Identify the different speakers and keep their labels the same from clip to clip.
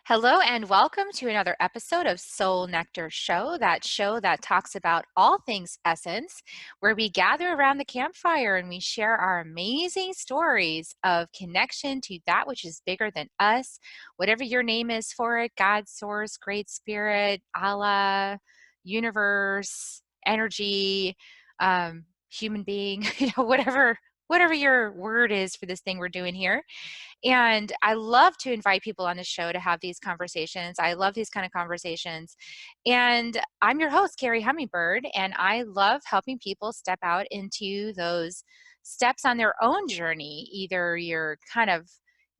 Speaker 1: Hello and welcome to another episode of Soul Nectar show that talks about all things essence, where we gather around the campfire and we share our amazing stories of connection to that which is bigger than us, whatever your name is for it, God, Source, Great Spirit, Allah, Universe, Energy, human being, whatever your word is for this thing we're doing here. And I love to invite people on the show to have these conversations. I love these kind of conversations. And I'm your host, Kerri Hummingbird, and I love helping people step out into those steps on their own journey. Either you're kind of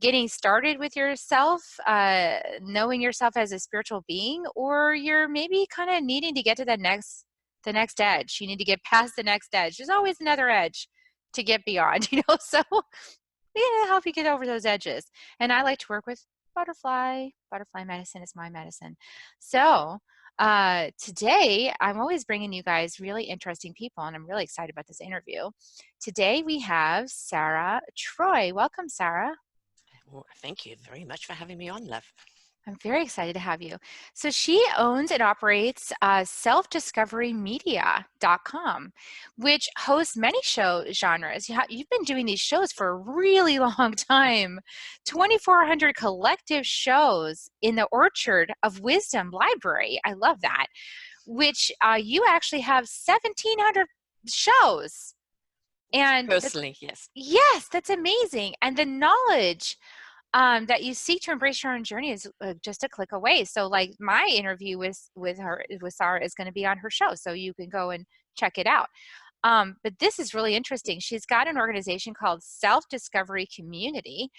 Speaker 1: getting started with yourself, knowing yourself as a spiritual being, or you're maybe kind of needing to get to the next edge. You need to get past the next edge. There's always another edge to get beyond, so yeah, help you get over those edges. And I like to work with butterfly. Butterfly medicine is my medicine. So today, I'm always bringing you guys really interesting people, and I'm really excited about this interview. Today, we have Sara Troy. Welcome, Sara.
Speaker 2: Well, thank you very much for having me on, love.
Speaker 1: I'm very excited to have you. So she owns and operates self-discoverymedia.com, which hosts many show genres. You've been doing these shows for a really long time. 2,400 collective shows in the Orchard of Wisdom Library. I love that. Which you actually have 1,700 shows. And
Speaker 2: Personally, yes.
Speaker 1: yes, that's amazing. And the knowledge that you seek to embrace your own journey is just a click away. So like my interview with Sara is going to be on her show, so you can go and check it out. But this is really interesting. She's got an organization called Self-Discovery Community,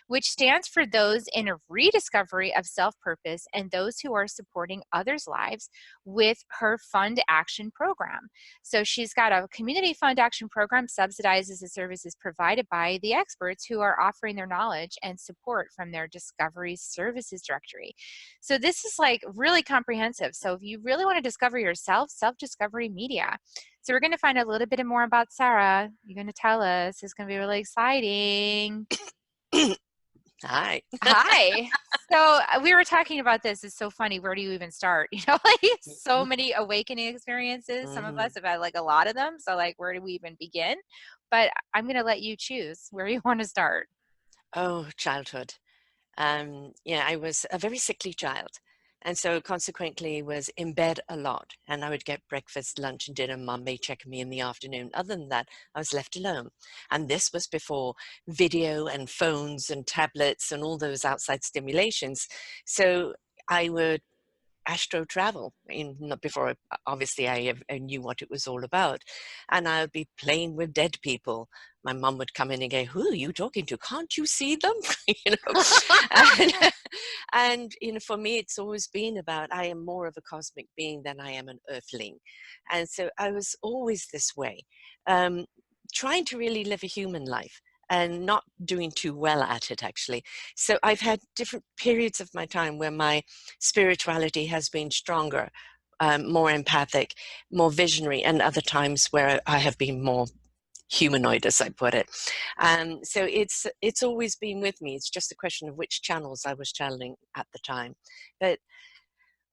Speaker 1: which stands for those in a rediscovery of self-purpose and those who are supporting others' lives with her fund action program. So she's got a community fund action program, subsidizes the services provided by the experts who are offering their knowledge and support from their discovery services directory. So this is like really comprehensive. So if you really want to discover yourself, Self-Discovery Media. So we're going to find a little bit more about Sara. You're going to tell us. It's going to be really exciting.
Speaker 2: Hi.
Speaker 1: Hi. So we were talking about this. It's so funny. Where do you even start? Like so many awakening experiences. Some of us have had like a lot of them. So like, where do we even begin? But I'm going to let you choose where you want to start.
Speaker 2: Oh, childhood. Yeah, I was a very sickly child. And so consequently was in bed a lot. And I would get breakfast, lunch, and dinner. Mum may check me in the afternoon. Other than that, I was left alone. And this was before video and phones and tablets and all those outside stimulations. So I would astro travel not before obviously I knew what it was all about, and I would be playing with dead people. My mum would come in and go, "Who are you talking to? Can't you see them?" you know and, for me it's always been about I am more of a cosmic being than I am an earthling, and so I was always this way, um, trying to really live a human life and not doing too well at it, actually. So I've had different periods of my time where my spirituality has been stronger, more empathic, more visionary, and other times where I have been more humanoid, as I put it. So it's always been with me. It's just a question of which channels I was channeling at the time. But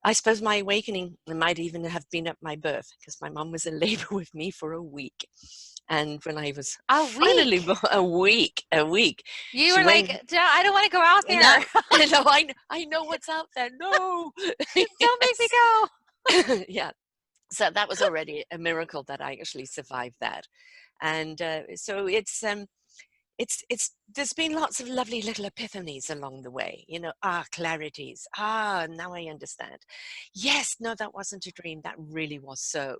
Speaker 2: I suppose my awakening might even have been at my birth, because my mum was in labor with me for a week. And when I was
Speaker 1: A
Speaker 2: finally
Speaker 1: week.
Speaker 2: A week,
Speaker 1: You
Speaker 2: she
Speaker 1: were like,
Speaker 2: went,
Speaker 1: "No, I don't want to go out
Speaker 2: and
Speaker 1: there.
Speaker 2: I know what's out there. No,
Speaker 1: Don't make me
Speaker 2: yes,
Speaker 1: go."
Speaker 2: yeah. So that was already a miracle that I actually survived that, and so it's there's been lots of lovely little epiphanies along the way, clarities. Now I understand. Yes, no, that wasn't a dream, that really was so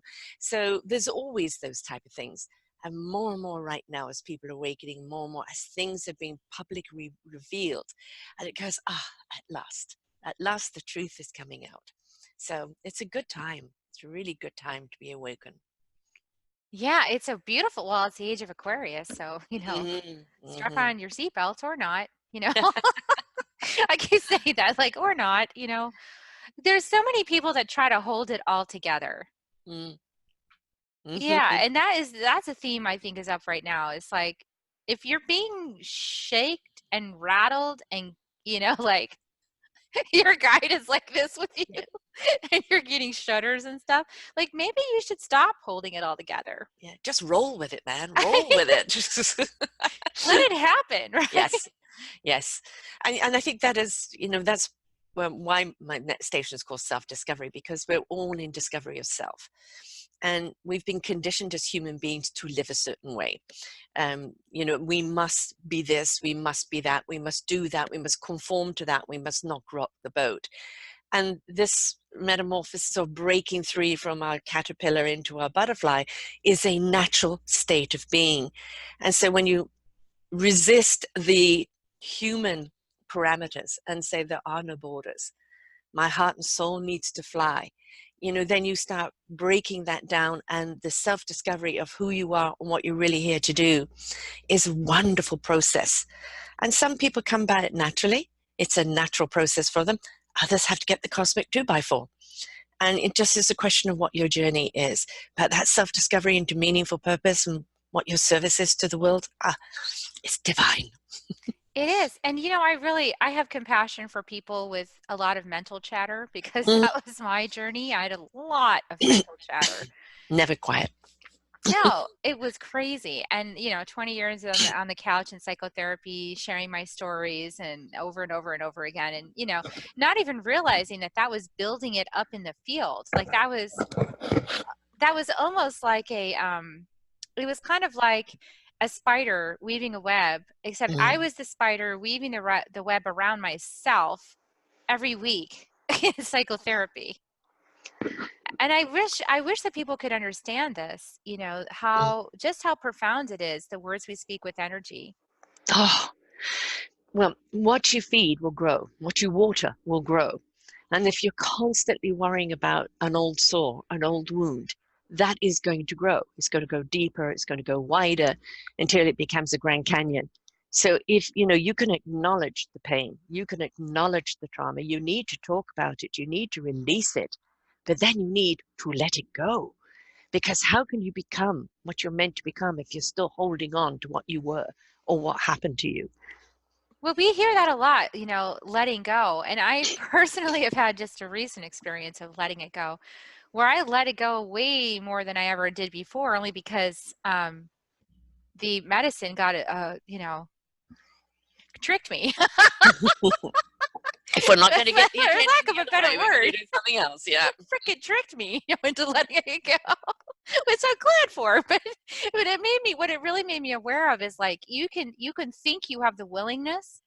Speaker 2: there's always those type of things, and more right now, as people are awakening, more and more as things are being publicly revealed, and it goes, at last the truth is coming out. So it's a good time. It's a really good time to be awoken.
Speaker 1: Yeah, it's a beautiful, well, it's the age of Aquarius, so,
Speaker 2: Hmm.
Speaker 1: strap
Speaker 2: Hmm.
Speaker 1: on your seatbelts or not. I keep saying that, like, or not. There's so many people that try to hold it all together.
Speaker 2: Mm.
Speaker 1: Yeah, and that's a theme I think is up right now. It's like if you're being shaked and rattled and like your guide is like this with you
Speaker 2: Yeah,
Speaker 1: and you're getting shudders and stuff. Like maybe you should stop holding it all together.
Speaker 2: yeah. Just roll with it, man. Roll with it.
Speaker 1: Let it happen, right?
Speaker 2: Yes, yes. And I think that is, that's why my next station is called self-discovery, because we're all in discovery of self. And we've been conditioned as human beings to live a certain way. We must be this, we must be that, we must do that, we must conform to that, we must not rock the boat. And this metamorphosis of breaking free from our caterpillar into our butterfly is a natural state of being. And so when you resist the human parameters and say there are no borders, my heart and soul needs to fly, then you start breaking that down, and the self-discovery of who you are and what you're really here to do is a wonderful process. And some people come by it naturally. It's a natural process for them. Others have to get the cosmic 2x4. And it just is a question of what your journey is. But that self-discovery into meaningful purpose and what your service is to the world, it's divine.
Speaker 1: It is. And I have compassion for people with a lot of mental chatter because
Speaker 2: Mm,
Speaker 1: that was my journey. I had a lot of mental chatter.
Speaker 2: never quiet.
Speaker 1: No, it was crazy. And 20 years on the couch in psychotherapy, sharing my stories and over and over again. And not even realizing that was building it up in the field. Like that was almost like it was kind of like a spider weaving a web, except I
Speaker 2: Mm.
Speaker 1: was the spider weaving the web around myself every week in psychotherapy. And I wish that people could understand this,
Speaker 2: Mm.
Speaker 1: how profound it is, the words we speak with energy.
Speaker 2: Oh, well, what you feed will grow. What you water will grow. And if you're constantly worrying about an old sore, an old wound, that is going to grow. It's going to go deeper. It's going to go wider until it becomes a Grand Canyon. So if, you can acknowledge the pain, you can acknowledge the trauma, you need to talk about it, you need to release it, but then you need to let it go. Because how can you become what you're meant to become if you're still holding on to what you were or what happened to you?
Speaker 1: Well, we hear that a lot, letting go. And I personally have had just a recent experience of letting it go, where I let it go way more than I ever did before, only because the medicine got tricked me.
Speaker 2: If we're not
Speaker 1: For
Speaker 2: going to get the attention
Speaker 1: lack of
Speaker 2: the
Speaker 1: a
Speaker 2: other
Speaker 1: better
Speaker 2: way, we're going to
Speaker 1: word,
Speaker 2: do something else. Yeah.
Speaker 1: freaking tricked me into letting it go, which I'm glad for. But it made me, what it really made me aware of is like you can think you have the willingness,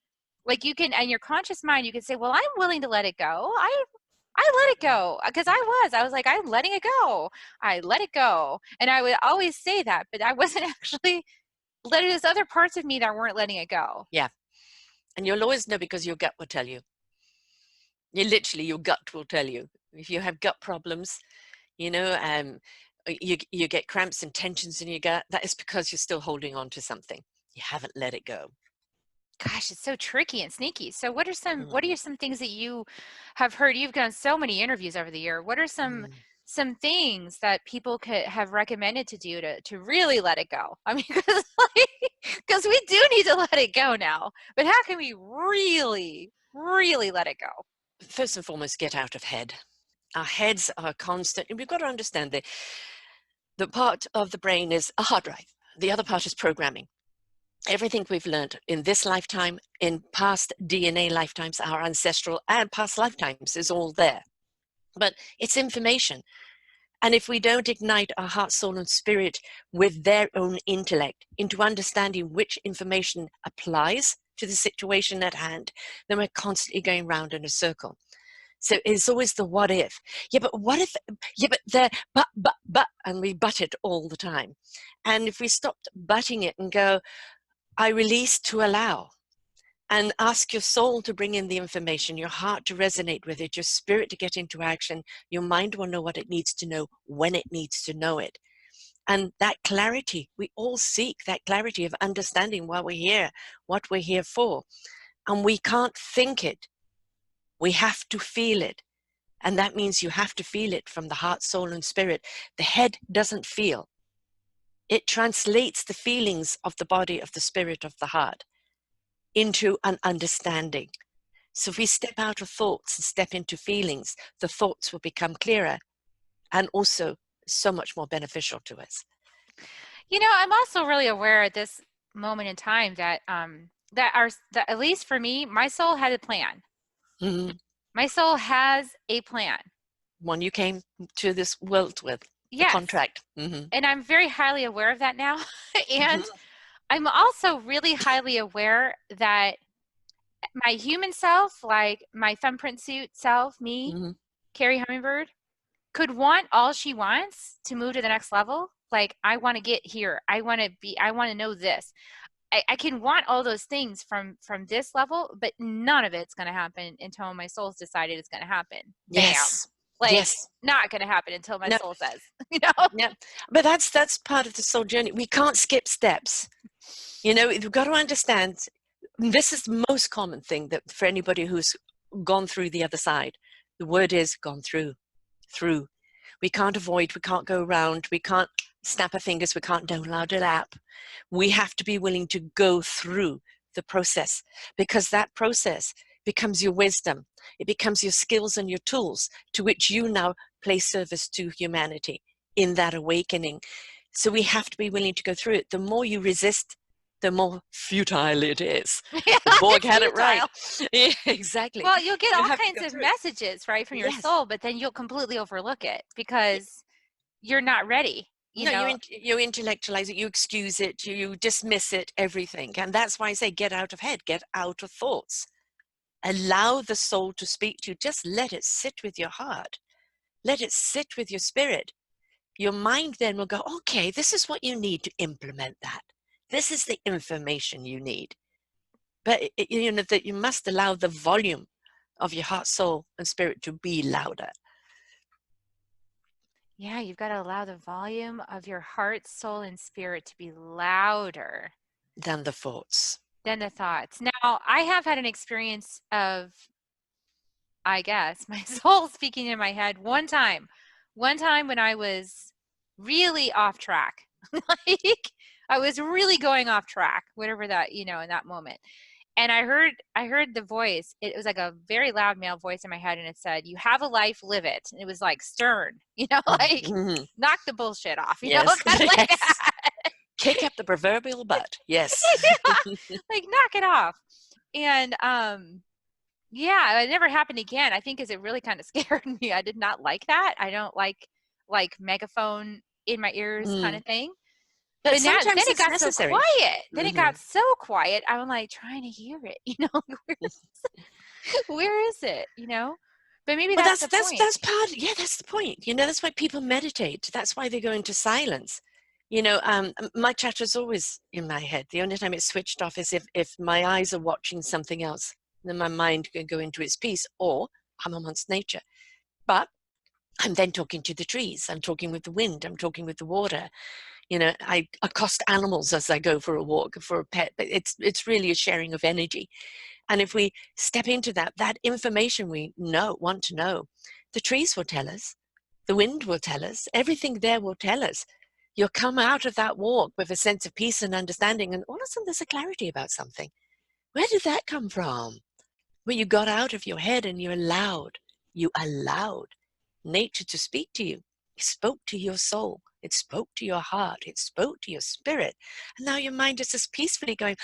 Speaker 1: like you can, and your conscious mind, you can say, well, I'm willing to let it go. I let it go because I was like, I'm letting it go. I let it go, and I would always say that, but I wasn't actually letting. There's other parts of me that weren't letting it go.
Speaker 2: Yeah. And you'll always know because your gut will tell you. Your gut will tell you. If you have gut problems, you get cramps and tensions in your gut, that is because you're still holding on to something. You haven't let it go.
Speaker 1: Gosh, it's so tricky and sneaky. So what are some
Speaker 2: Mm,
Speaker 1: what are some things that you have heard? You've done so many interviews over the year. What are some
Speaker 2: mm.
Speaker 1: some things that people could have recommended to do to really let it go? I mean, because we do need to let it go now. But how can we really, really let it go?
Speaker 2: First and foremost, get out of head. Our heads are constant. And we've got to understand that the part of the brain is a hard drive. The other part is programming. Everything we've learned in this lifetime, in past DNA lifetimes, our ancestral and past lifetimes is all there. But it's information. And if we don't ignite our heart, soul, and spirit with their own intellect into understanding which information applies to the situation at hand, then we're constantly going round in a circle. So it's always the what if. Yeah, but what if, yeah, but the, but, and we butt it all the time. And if we stopped butting it and go, I release to allow, and ask your soul to bring in the information, your heart to resonate with it, your spirit to get into action, your mind will know what it needs to know when it needs to know it. And that clarity, we all seek that clarity of understanding why we're here, what we're here for. And we can't think it. We have to feel it. And that means you have to feel it from the heart, soul, and spirit. The head doesn't feel. It translates the feelings of the body, of the spirit, of the heart into an understanding. So if we step out of thoughts and step into feelings, the thoughts will become clearer and also so much more beneficial to us.
Speaker 1: I'm also really aware at this moment in time that that at least for me, my soul had a plan.
Speaker 2: Mm-hmm.
Speaker 1: My soul has a plan.
Speaker 2: One you came to this world with, the
Speaker 1: Yes.
Speaker 2: contract. Mm-hmm.
Speaker 1: And I'm very highly aware of that now. And
Speaker 2: Mm-hmm.
Speaker 1: I'm also really highly aware that my human self, like my thumbprint suit self, me,
Speaker 2: Mm-hmm.
Speaker 1: Kerri Hummingbird, could want all she wants to move to the next level. Like, I want to get here. I want to know this. I can want all those things from this level, but none of it's going to happen until my soul's decided it's going to happen. Bam.
Speaker 2: Yes.
Speaker 1: Like,
Speaker 2: Yes.
Speaker 1: not going to happen until my
Speaker 2: No.
Speaker 1: soul says, you know?
Speaker 2: Yeah. But that's part of the soul journey. We can't skip steps. You've got to understand, this is the most common thing that for anybody who's gone through the other side, the word is gone through. Through. We can't avoid, we can't go around, we can't snap our fingers, we can't download an app. We have to be willing to go through the process, because that process becomes your wisdom. It becomes your skills and your tools to which you now play service to humanity in that awakening. So we have to be willing to go through it. The more you resist, the more futile it is.
Speaker 1: Yeah,
Speaker 2: The Borg
Speaker 1: it's
Speaker 2: had it right.
Speaker 1: futile.
Speaker 2: Yeah, exactly.
Speaker 1: Well, you'll get
Speaker 2: You
Speaker 1: all
Speaker 2: have to
Speaker 1: kinds
Speaker 2: go
Speaker 1: of
Speaker 2: through it.
Speaker 1: messages, right, from your
Speaker 2: Yes.
Speaker 1: soul, but then you'll completely overlook it because you're not ready, you
Speaker 2: No, you
Speaker 1: know?
Speaker 2: you intellectualize it, you excuse it, you dismiss it, everything. And that's why I say get out of head, get out of thoughts. Allow the soul to speak to you. Just let it sit with your heart. Let it sit with your spirit. Your mind then will go, okay, this is what you need to implement that. This is the information you need. But that you must allow the volume of your heart, soul, and spirit to be louder
Speaker 1: Yeah, you've got to allow the volume of your heart, soul, and spirit to be louder
Speaker 2: than the thoughts.
Speaker 1: than the thoughts. Now, I have had an experience of, I guess, my soul speaking in my head one time when I was really off track. Like, I was really going off track, whatever that, in that moment. And I heard the voice. It was like a very loud male voice in my head, and it said, "You have a life, live it." And it was like stern, like
Speaker 2: Mhm.
Speaker 1: knock the bullshit off,
Speaker 2: Yes,
Speaker 1: kind of like
Speaker 2: yes.
Speaker 1: that.
Speaker 2: Kick up the proverbial butt. Yes.
Speaker 1: Yeah, like knock it off. And yeah, it never happened again. I think because it really kind of scared me. I did not like that. I don't like megaphone in my ears kind
Speaker 2: Mm.
Speaker 1: of thing.
Speaker 2: But
Speaker 1: But now then
Speaker 2: sometimes
Speaker 1: it
Speaker 2: it's
Speaker 1: got so
Speaker 2: necessary.
Speaker 1: quiet. Then it
Speaker 2: Hmm.
Speaker 1: got so quiet. I'm like trying to hear it, where is it, But maybe
Speaker 2: Well,
Speaker 1: that's
Speaker 2: that's
Speaker 1: the
Speaker 2: that's
Speaker 1: point.
Speaker 2: that's part. Yeah, that's the point. That's why people meditate. That's why they go into silence. My chat is always in my head. The only time it's switched off is if my eyes are watching something else. Then my mind can go into its peace, or I'm amongst nature. But I'm then talking to the trees. I'm talking with the wind. I'm talking with the water. I accost animals as I go for a walk for a pet. But it's really a sharing of energy. And if we step into that information we want to know, the trees will tell us, the wind will tell us, everything there will tell us. You'll come out of that walk with a sense of peace and understanding, and all of a sudden there's a clarity about something. Where did that come from? Well, you got out of your head and you allowed nature to speak to you. It spoke to your soul. It spoke to your heart. It spoke to your spirit. And now your mind is just peacefully going,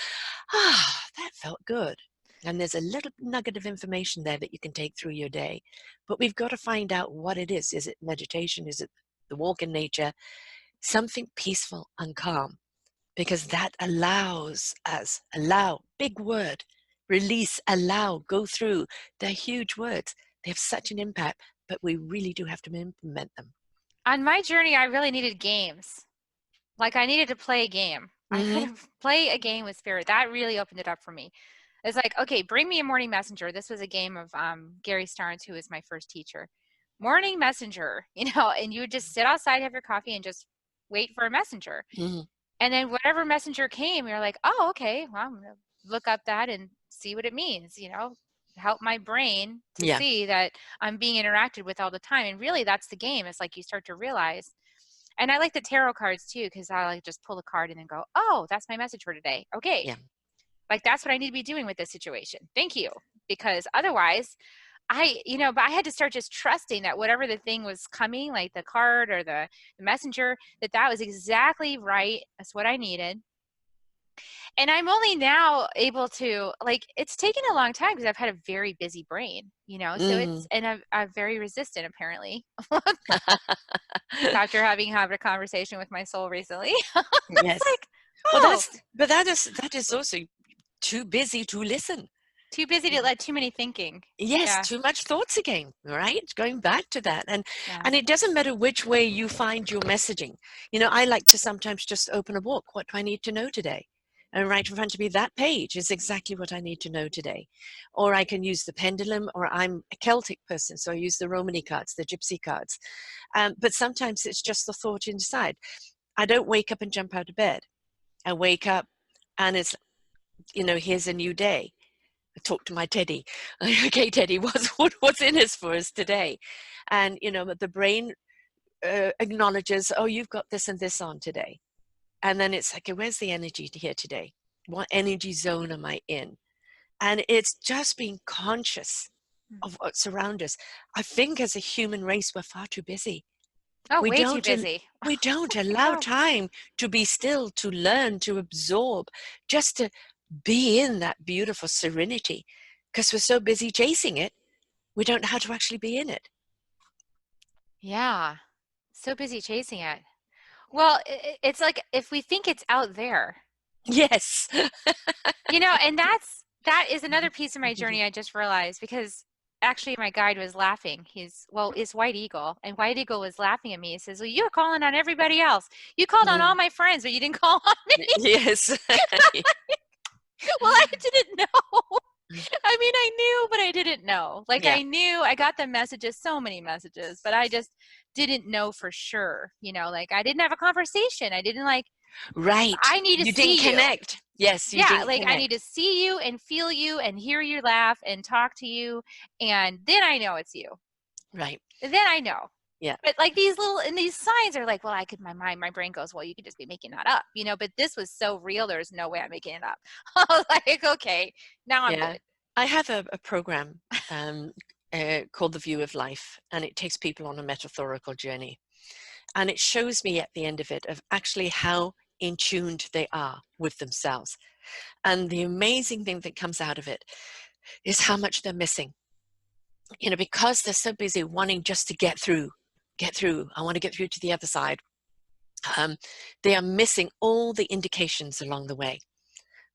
Speaker 2: that felt good. And there's a little nugget of information there that you can take through your day. But we've got to find out what it is. Is it meditation? Is it the walk in nature? Something peaceful and calm, because that allows us, big word, release, allow, go through. They're huge words. They have such an impact, but we really do have to implement them.
Speaker 1: On my journey, I really needed games. Like I needed to play a game. I had
Speaker 2: Hmm.
Speaker 1: to play a game with spirit. That really opened it up for me. It's like, okay, bring me a morning messenger. This was a game of Gary Starnes, who was my first teacher. Morning messenger, and you would just sit outside, have your coffee, and just wait for a messenger.
Speaker 2: Hmm.
Speaker 1: And then whatever messenger came, you're like, oh, okay, well, I'm gonna look up that and see what it means, help my brain to
Speaker 2: Yeah,
Speaker 1: see that I'm being interacted with all the time. And really that's the game. It's like you start to realize. And I like the tarot cards too, because I like just pull a card and then go, oh, that's my message for today. Okay.
Speaker 2: yeah.
Speaker 1: Like that's what I need to be doing with this situation. Thank you. because otherwise but I had to start just trusting that whatever the thing was coming, like the card or the messenger, that was exactly right. That's what I needed. And I'm only now able to, like, it's taken a long time because I've had a very busy brain, so
Speaker 2: Mm.
Speaker 1: I'm very resistant apparently after having had a conversation with my soul recently. It's
Speaker 2: Yes.
Speaker 1: like,
Speaker 2: Well,
Speaker 1: oh,
Speaker 2: that is also too busy to listen.
Speaker 1: too busy to let too many thinking.
Speaker 2: Yes,
Speaker 1: Yeah.
Speaker 2: too much thoughts again, right? Going back to that. And
Speaker 1: Yeah.
Speaker 2: and it doesn't matter which way you find your messaging. I like to sometimes just open a book. What do I need to know today? And right in front of me, that page is exactly what I need to know today. Or I can use the pendulum, or I'm a Celtic person, so I use the Romany cards, the gypsy cards. But sometimes it's just the thought inside. I don't wake up and jump out of bed. I wake up and it's, here's a new day. I talk to my teddy. Okay, Teddy, what's in this for us today? And, the brain acknowledges, oh, you've got this and this on today. And then it's like, okay, where's the energy here today? What energy zone am I in? And it's just being conscious of what's around us. I think as a human race, we're far too busy.
Speaker 1: Oh,
Speaker 2: We
Speaker 1: way too
Speaker 2: don't,
Speaker 1: busy.
Speaker 2: we don't allow
Speaker 1: No.
Speaker 2: time to be still, to learn, to absorb, just to be in that beautiful serenity. Because we're so busy chasing it, we don't know how to actually be in it.
Speaker 1: Yeah. So busy chasing it. Well, it's like if we think it's out there,
Speaker 2: Yes.
Speaker 1: and that is another piece of my journey I just realized because actually my guide was laughing. It's White Eagle, and White Eagle was laughing at me. He says, "Well, you're calling on everybody else. You called on all
Speaker 2: Mm.
Speaker 1: my friends, but you didn't call on me."
Speaker 2: Yes.
Speaker 1: Well, I didn't know. I mean, I knew, but I didn't know. Like
Speaker 2: Yeah.
Speaker 1: I knew I got the messages, so many messages, but I just didn't know for sure. Like I didn't have a conversation. I didn't like,
Speaker 2: Right.
Speaker 1: I need to
Speaker 2: You didn't
Speaker 1: see you.
Speaker 2: connect. Yes, you
Speaker 1: Yeah,
Speaker 2: didn't
Speaker 1: like I need
Speaker 2: connect.
Speaker 1: to see you and feel you and hear you laugh and talk to you, and then I know it's you.
Speaker 2: Right.
Speaker 1: Then I know.
Speaker 2: Yeah.
Speaker 1: But like these signs are like, well, my brain goes, well, you could just be making that up, but this was so real, there's no way I'm making it up. I was like, okay, now I'm
Speaker 2: Yeah.
Speaker 1: good.
Speaker 2: I have a program called The View of Life, and it takes people on a metaphorical journey. And it shows me at the end of it of actually how in tuned they are with themselves. And the amazing thing that comes out of it is how much they're missing. Because they're so busy wanting just to get through. I want to get through to the other side. They are missing all the indications along the way,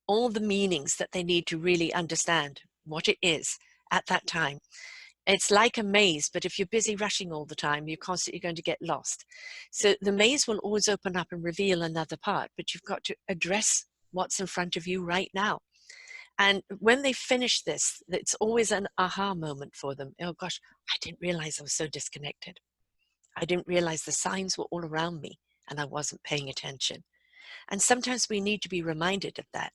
Speaker 2: all the meanings that they need to really understand what it is at that time. It's like a maze, but if you're busy rushing all the time, you're constantly going to get lost. So the maze will always open up and reveal another part, but you've got to address what's in front of you right now. And when they finish this, it's always an aha moment for them. Oh gosh, I didn't realize I was so disconnected. I didn't realize the signs were all around me and I wasn't paying attention. And sometimes we need to be reminded of that.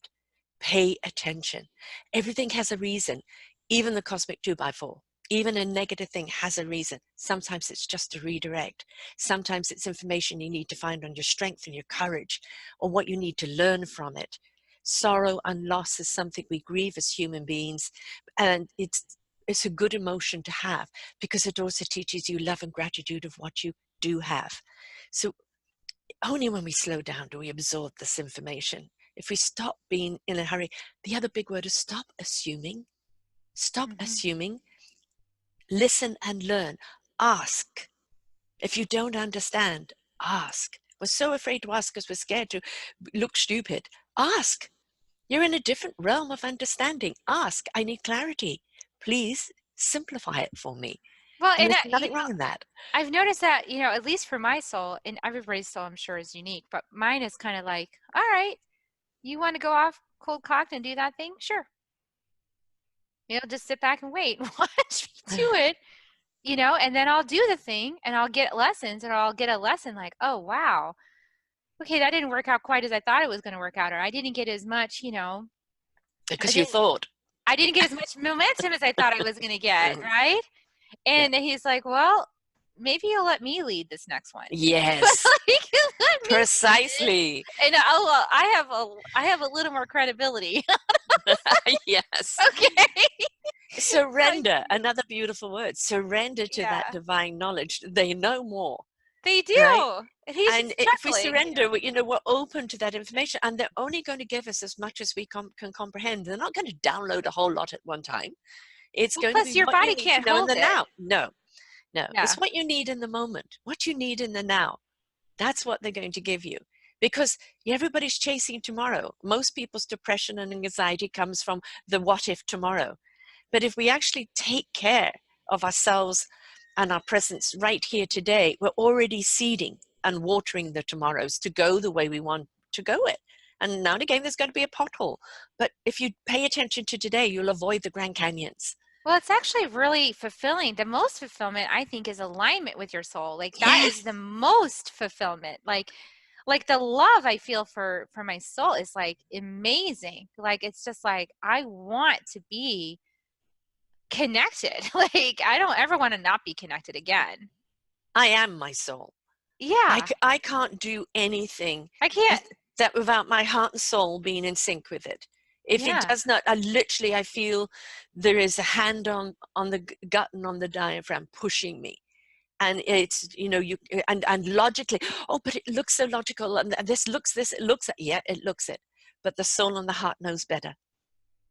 Speaker 2: Pay attention. Everything has a reason, even the cosmic 2x4. Even a negative thing has a reason. Sometimes it's just a redirect. Sometimes it's information you need to find on your strength and your courage, or what you need to learn from it. Sorrow and loss is something we grieve as human beings, and it's a good emotion to have because it also teaches you love and gratitude of what you do have. So only when we slow down do we absorb this information. If we stop being in a hurry, the other big word is stop assuming. Stop
Speaker 1: Mm-hmm.
Speaker 2: assuming. Listen and learn. Ask. If you don't understand, ask. We're so afraid to ask because we're scared to look stupid. Ask. You're in a different realm of understanding. Ask. I need clarity. Please simplify it for me.
Speaker 1: Well,
Speaker 2: And
Speaker 1: and
Speaker 2: there's nothing wrong in that.
Speaker 1: I've noticed that, at least for my soul, and everybody's soul I'm sure is unique, but mine is kind of like, all right, you want to go off cold cocked and do that thing? Sure. Just sit back and wait. Watch me do it, and then I'll do the thing and I'll get lessons, and I'll get a lesson like, oh, wow. Okay, that didn't work out quite as I thought it was going to work out, or I didn't get as much, I
Speaker 2: Because you
Speaker 1: didn't
Speaker 2: thought.
Speaker 1: I didn't get as much momentum as I thought I was going to get,
Speaker 2: Mm,
Speaker 1: right?
Speaker 2: yeah.
Speaker 1: And he's like, well, maybe you'll let me lead this next one.
Speaker 2: Yes.
Speaker 1: Like, let me lead it,
Speaker 2: Precisely.
Speaker 1: and I have a little more credibility.
Speaker 2: Yes.
Speaker 1: Okay. So
Speaker 2: surrender,
Speaker 1: cute.
Speaker 2: another beautiful word, surrender to that
Speaker 1: Yeah,
Speaker 2: divine knowledge. They know more,
Speaker 1: they
Speaker 2: right?
Speaker 1: do. And he's
Speaker 2: And
Speaker 1: just
Speaker 2: if we
Speaker 1: chuckling.
Speaker 2: surrender, we're open to that information, and they're only going to give us as much as we can comprehend. They're not going to download a whole lot at one time. It's
Speaker 1: Well,
Speaker 2: going to be
Speaker 1: plus your
Speaker 2: what you
Speaker 1: body
Speaker 2: need to
Speaker 1: can't
Speaker 2: know in
Speaker 1: hold
Speaker 2: the
Speaker 1: it.
Speaker 2: now. No, no, it's
Speaker 1: Yeah.
Speaker 2: what you need in the moment, what you need in the now. That's what they're going to give you, because everybody's chasing tomorrow. Most people's depression and anxiety comes from the what if tomorrow. But if we actually take care of ourselves and our presence right here today, we're already seeding and watering the tomorrows to go the way we want to go it. And now and again, there's going to be a pothole. But if you pay attention to today, you'll avoid the Grand Canyons.
Speaker 1: Well, it's actually really fulfilling. The most fulfillment, I think, is alignment with your soul. Like that is the
Speaker 2: Yes,
Speaker 1: most fulfillment. Like the love I feel for my soul is like amazing. Like it's just like I want to be connected. Like I don't ever want to not be connected again.
Speaker 2: I am my soul.
Speaker 1: Yeah.
Speaker 2: I can't do anything
Speaker 1: I can't.
Speaker 2: that without my heart and soul being in sync with it. If it
Speaker 1: Yeah.
Speaker 2: does not, I feel there is a hand on the gut and on the diaphragm pushing me. And it's, and logically, oh, but it looks so logical. And it looks, yeah, it looks it. But the soul and the heart knows better.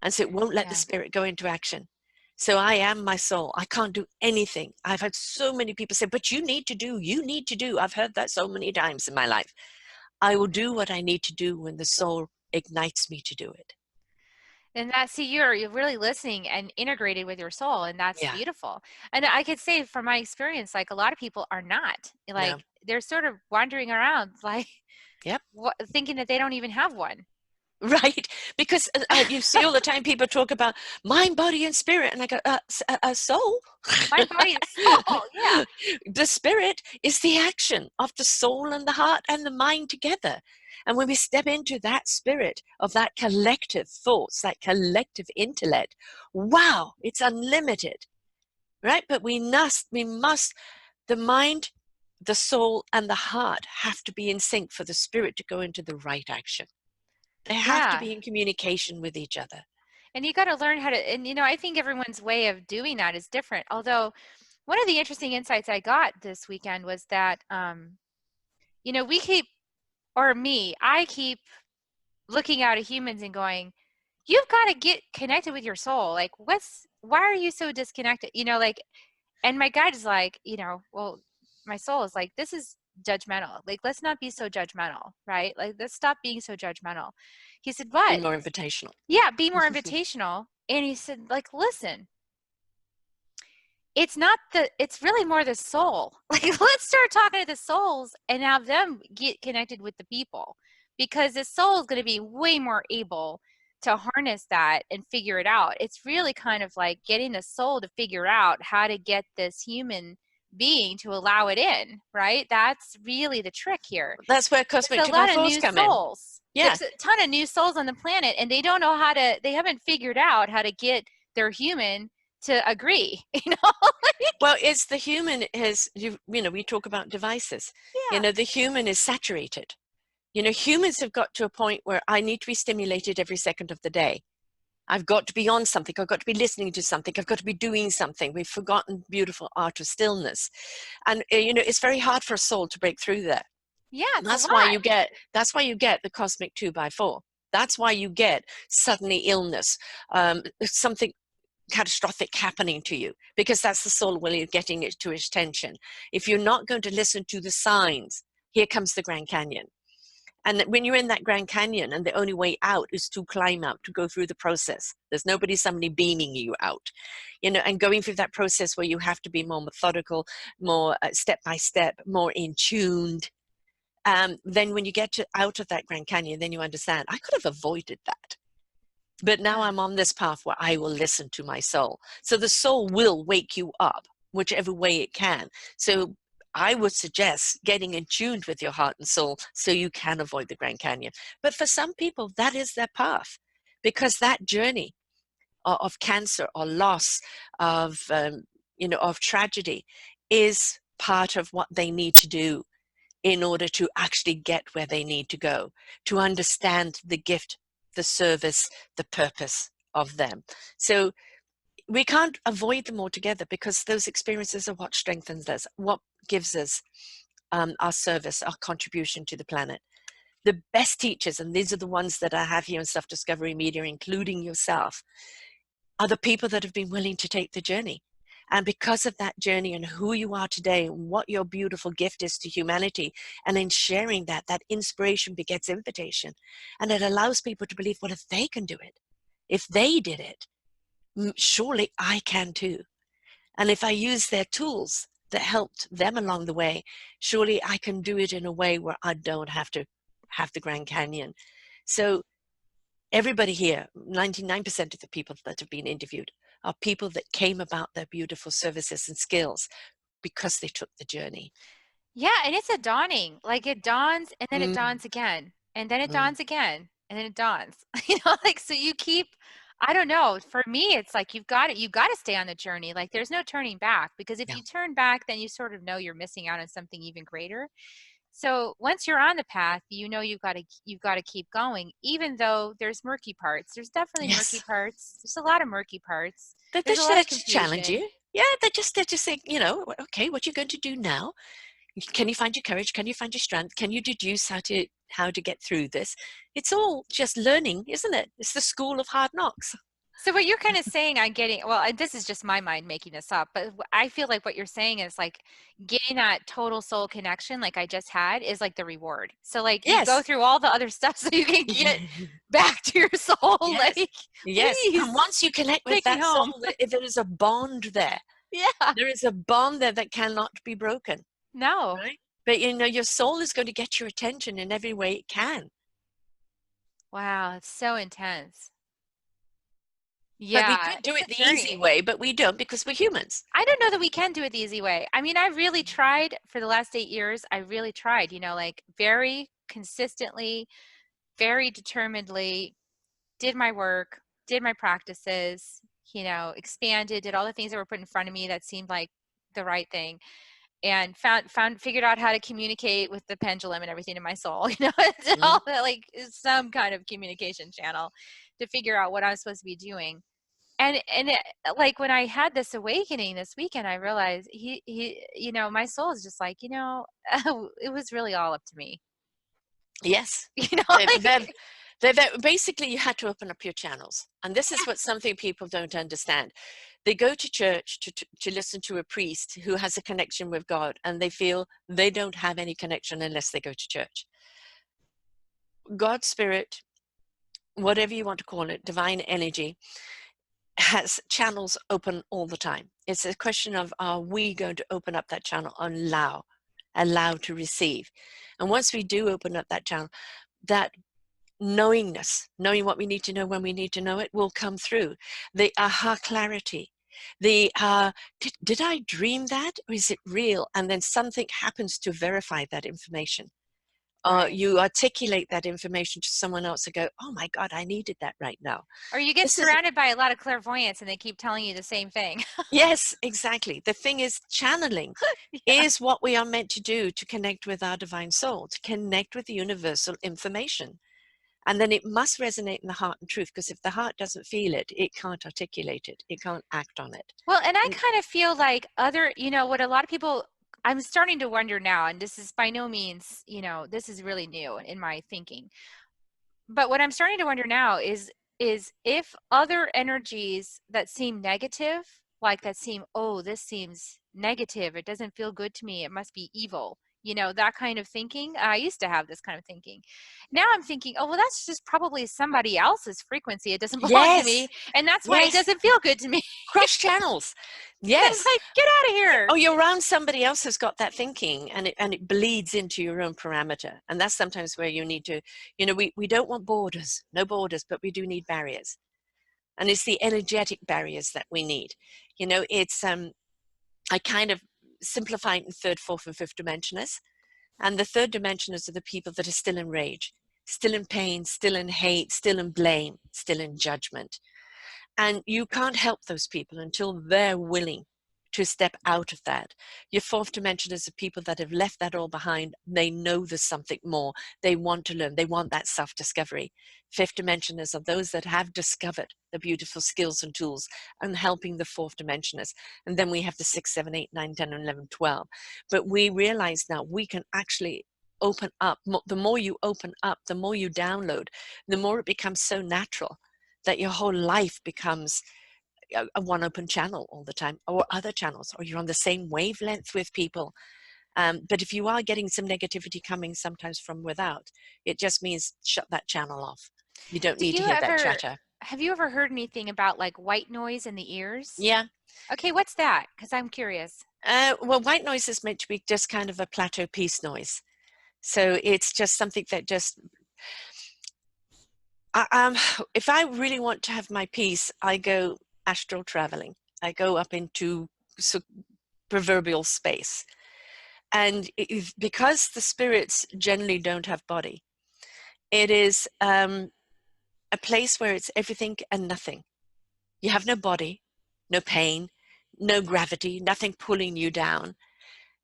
Speaker 2: And so it won't let the
Speaker 1: Yeah.
Speaker 2: spirit go into action. So I am my soul. I can't do anything. I've had so many people say, but you need to do, you need to do. I've heard that so many times in my life. I will do what I need to do when the soul ignites me to do it.
Speaker 1: And that, see, you're really listening and integrated with your soul, and that's
Speaker 2: Yeah.
Speaker 1: beautiful. And I could say from my experience, like a lot of people are not.
Speaker 2: No.
Speaker 1: Like they're sort of wandering around, like
Speaker 2: Yep.
Speaker 1: thinking that they don't even have one.
Speaker 2: Right. Because you see all the time people talk about mind, body, and spirit. And I go, soul.
Speaker 1: Mind, body, and soul. Yeah.
Speaker 2: The spirit is the action of the soul and the heart and the mind together. And when we step into that spirit of that collective thoughts, that collective intellect, wow, it's unlimited. Right. But we must, the mind, the soul, and the heart have to be in sync for the spirit to go into the right action. They have to
Speaker 1: Yeah.
Speaker 2: be in communication with each other.
Speaker 1: And you got to learn how to, and I think everyone's way of doing that is different. Although one of the interesting insights I got this weekend was that, we keep, or me, I keep looking out at humans and going, you've got to get connected with your soul. Like, why are you so disconnected? Like, and my guide is like, well, my soul is like, this is judgmental. Like, let's not be so judgmental, right? Like, let's stop being so judgmental. He said,
Speaker 2: Be
Speaker 1: but
Speaker 2: more invitational.
Speaker 1: yeah, be more invitational. And he said, like, listen, it's really more the soul. Like, let's start talking to the souls and have them get connected with the people, because the soul is going to be way more able to harness that and figure it out. It's really kind of like getting the soul to figure out how to get this human being to allow it in, right? That's really the trick here.
Speaker 2: That's where cosmic
Speaker 1: There's a
Speaker 2: two by
Speaker 1: lot of
Speaker 2: fours
Speaker 1: new
Speaker 2: come in.
Speaker 1: souls.
Speaker 2: Yeah.
Speaker 1: There's a ton of new souls on the planet, and they don't know they haven't figured out how to get their human to agree,
Speaker 2: Well, it's the human is, we talk about devices.
Speaker 1: Yeah.
Speaker 2: The human is saturated. Humans have got to a point where I need to be stimulated every second of the day. I've got to be on something. I've got to be listening to something. I've got to be doing something. We've forgotten beautiful art of stillness. And, it's very hard for a soul to break through there.
Speaker 1: Yeah, it's a
Speaker 2: That's why
Speaker 1: lot.
Speaker 2: you get the cosmic 2x4. That's why you get suddenly illness, something catastrophic happening to you, because that's the soul really getting it to its attention. If you're not going to listen to the signs, here comes the Grand Canyon. And when you're in that Grand Canyon and the only way out is to climb out, to go through the process, there's somebody beaming you out, and going through that process where you have to be more methodical, more step by step, more in tuned. Then when you get out of that Grand Canyon, then you understand, I could have avoided that. But now
Speaker 1: Yeah.
Speaker 2: I'm on this path where I will listen to my soul. So the soul will wake you up, whichever way it can. So I would suggest getting in tune with your heart and soul so you can avoid the Grand Canyon. But for some people, that is their path, because that journey of cancer or loss, of tragedy, is part of what they need to do in order to actually get where they need to go, to understand the gift, the service, the purpose of them. So we can't avoid them altogether, because those experiences are what strengthens us, what gives us our service, our contribution to the planet. The best teachers, and these are the ones that I have here in Self-Discovery Media, including yourself, are the people that have been willing to take the journey. And because of that journey and who you are today and what your beautiful gift is to humanity, and in sharing that, that inspiration begets invitation. And it allows people to believe, well, if they can do it, if they did it, surely I can too. And if I use their tools that helped them along the way, surely I can do it in a way where I don't have to have the Grand Canyon. So everybody here, 99% of the people that have been interviewed, are people that came about their beautiful services and skills because they took the journey.
Speaker 1: Yeah, and it's a dawning. Like it dawns and then it
Speaker 2: Mm,
Speaker 1: dawns again. And then it
Speaker 2: mm,
Speaker 1: dawns again. And then it dawns. Like so you keep I don't know. For me, it's like you've got to stay on the journey. Like there's no turning back because if
Speaker 2: yeah.
Speaker 1: you turn back, then you sort of know you're missing out on something even greater. So once you're on the path, you know you've got to keep going, even though there's murky parts. There's definitely murky
Speaker 2: Yes.
Speaker 1: parts. There's a lot of murky parts.
Speaker 2: They're
Speaker 1: There's a
Speaker 2: just
Speaker 1: lot
Speaker 2: there
Speaker 1: of
Speaker 2: to challenge
Speaker 1: confusion.
Speaker 2: you. Yeah, they're just saying, okay, what are you going to do now? Can you find your courage? Can you find your strength? Can you deduce how to get through this? It's all just learning, isn't it? It's the school of hard knocks.
Speaker 1: So what you're kind of saying, I'm getting, well, this is just my mind making this up, but I feel like what you're saying is like getting that total soul connection like I just had is like the reward. So like you go
Speaker 2: Yes.
Speaker 1: through all the other stuff so you can get back to your soul.
Speaker 2: Yes.
Speaker 1: Like,
Speaker 2: Yes. And
Speaker 1: please
Speaker 2: once you connect with
Speaker 1: take me
Speaker 2: that
Speaker 1: home.
Speaker 2: soul, there is a bond there.
Speaker 1: Yeah.
Speaker 2: There is a bond there that cannot be broken,
Speaker 1: No.
Speaker 2: right? But your soul is going to get your attention in every way it can.
Speaker 1: Wow, it's so intense.
Speaker 2: But we
Speaker 1: Yeah,
Speaker 2: could do
Speaker 1: it's
Speaker 2: it
Speaker 1: a
Speaker 2: the
Speaker 1: journey.
Speaker 2: easy way, but we don't because we're humans.
Speaker 1: I don't know that we can do it the easy way. I mean, I really tried for the last 8 years. I really tried, like very consistently, very determinedly, did my work, did my practices, expanded, did all the things that were put in front of me that seemed like the right thing, and figured out how to communicate with the pendulum and everything in my soul,
Speaker 2: Mm.
Speaker 1: all that, like some kind of communication channel to figure out what I was supposed to be doing. And like when I had this awakening this weekend, I realized my soul is just like, it was really all up to me.
Speaker 2: Yes. They-
Speaker 1: Like
Speaker 2: They're, basically, you had to open up your channels. And this is what something people don't understand. They go to church to listen to a priest who has a connection with God, and they feel they don't have any connection unless they go to church. God's spirit, whatever you want to call it, divine energy, has channels open all the time. It's a question of, are we going to open up that channel and allow to receive? And once we do open up that channel, that knowingness, knowing what we need to know when we need to know it, will come through. The aha clarity, the did I dream that, or is it real? And then something happens to verify that information.
Speaker 1: right.
Speaker 2: You articulate that information to someone else and go, oh my God, I needed that right now.
Speaker 1: Or you get
Speaker 2: This is
Speaker 1: surrounded by a lot of clairvoyants and they keep telling you the same thing.
Speaker 2: Yes, exactly. The thing is, channeling
Speaker 1: Yeah.
Speaker 2: is what we are meant to do to connect with our divine soul, to connect with the universal information. And then it must resonate in the heart and truth, because if the heart doesn't feel it, it can't articulate it, it can't act on it.
Speaker 1: Well, and I
Speaker 2: And
Speaker 1: kind of feel like what a lot of people, I'm starting to wonder now, and this is by no means, this is really new in my thinking. But what I'm starting to wonder now is if other energies that seem negative, like that seem, oh, this seems negative, it doesn't feel good to me, it must be evil, that kind of thinking. I used to have this kind of thinking. Now I'm thinking, oh, well, that's just probably somebody else's frequency. It doesn't belong to
Speaker 2: yes,
Speaker 1: me, and that's why it
Speaker 2: yes,
Speaker 1: doesn't feel good to me.
Speaker 2: cross channels.
Speaker 1: And I'm
Speaker 2: Yes.
Speaker 1: like, get out of here.
Speaker 2: Oh, you're around somebody else who's got that thinking, and it bleeds into your own parameter. And that's sometimes where you need to, we don't want borders, no borders, but we do need barriers. And it's the energetic barriers that we need. It's I kind of simplify it in third, fourth, and fifth dimensioners. And the third dimensioners are the people that are still in rage, still in pain, still in hate, still in blame, still in judgment. And you can't help those people until they're willing to step out of that. Your fourth dimensioners are people that have left that all behind. They know there's something more. They want to learn. They want that self-discovery. Fifth dimensioners are those that have discovered the beautiful skills and tools and helping the fourth dimensioners. And then we have the 6, 7, 8, 9, 10, 11, 12. But we realize now we can actually open up. The more you open up, the more you download, the more it becomes so natural that your whole life becomes a one open channel all the time, or other channels, or you're on the same wavelength with people. But if you are getting some negativity coming sometimes from without, it just means shut that channel off. You don't
Speaker 1: Do
Speaker 2: need to
Speaker 1: you
Speaker 2: hear that
Speaker 1: ever,
Speaker 2: chatter.
Speaker 1: have you ever heard anything about like white noise in the ears?
Speaker 2: Yeah.
Speaker 1: Okay, what's that? Because I'm curious.
Speaker 2: Well, white noise is meant to be just kind of a plateau peace noise. So it's just something that just, if I really want to have my peace, I go astral traveling. I go up into proverbial space. And because the spirits generally don't have body, it is a place where it's everything and nothing. You have no body, no pain, no gravity, nothing pulling you down.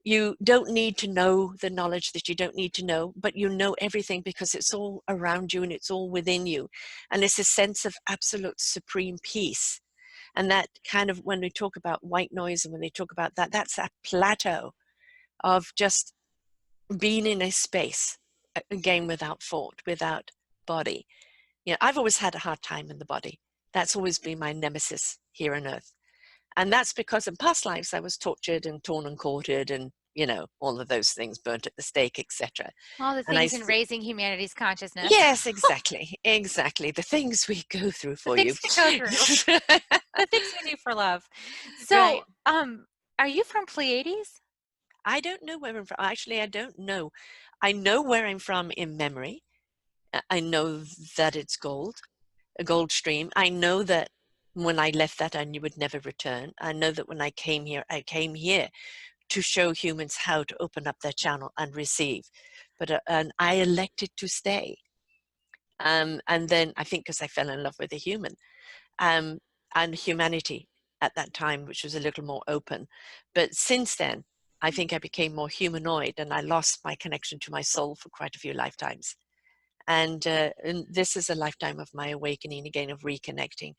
Speaker 2: You don't need to know the knowledge that you don't need to know, but you know everything because it's all around you and it's all within you. And it's a sense of absolute supreme peace. And that kind of, when we talk about white noise and when they talk about that, that's a plateau of just being in a space, again, without thought, without body. You know, I've always had a hard time in the body. That's always been my nemesis here on earth. And that's because in past lives I was tortured and torn and quartered and, you know, all of those things, burnt at the stake, etc.
Speaker 1: All the
Speaker 2: And I,
Speaker 1: things in raising humanity's consciousness.
Speaker 2: yes, exactly, exactly. The things we go through
Speaker 1: The
Speaker 2: for you.
Speaker 1: things we go through. The things we do for love. So,
Speaker 2: Right.
Speaker 1: are you from Pleiades?
Speaker 2: I don't know where I'm from. Actually, I don't know. I know where I'm from in memory. I know that it's gold, a gold stream. I know that when I left that, I knew would never return. I know that when I came here to show humans how to open up their channel and receive. But and I elected to stay. And then I think because I fell in love with a human um, and humanity at that time, which was a little more open. But since then, I think I became more humanoid and I lost my connection to my soul for quite a few lifetimes. And this is a lifetime of my awakening again, of reconnecting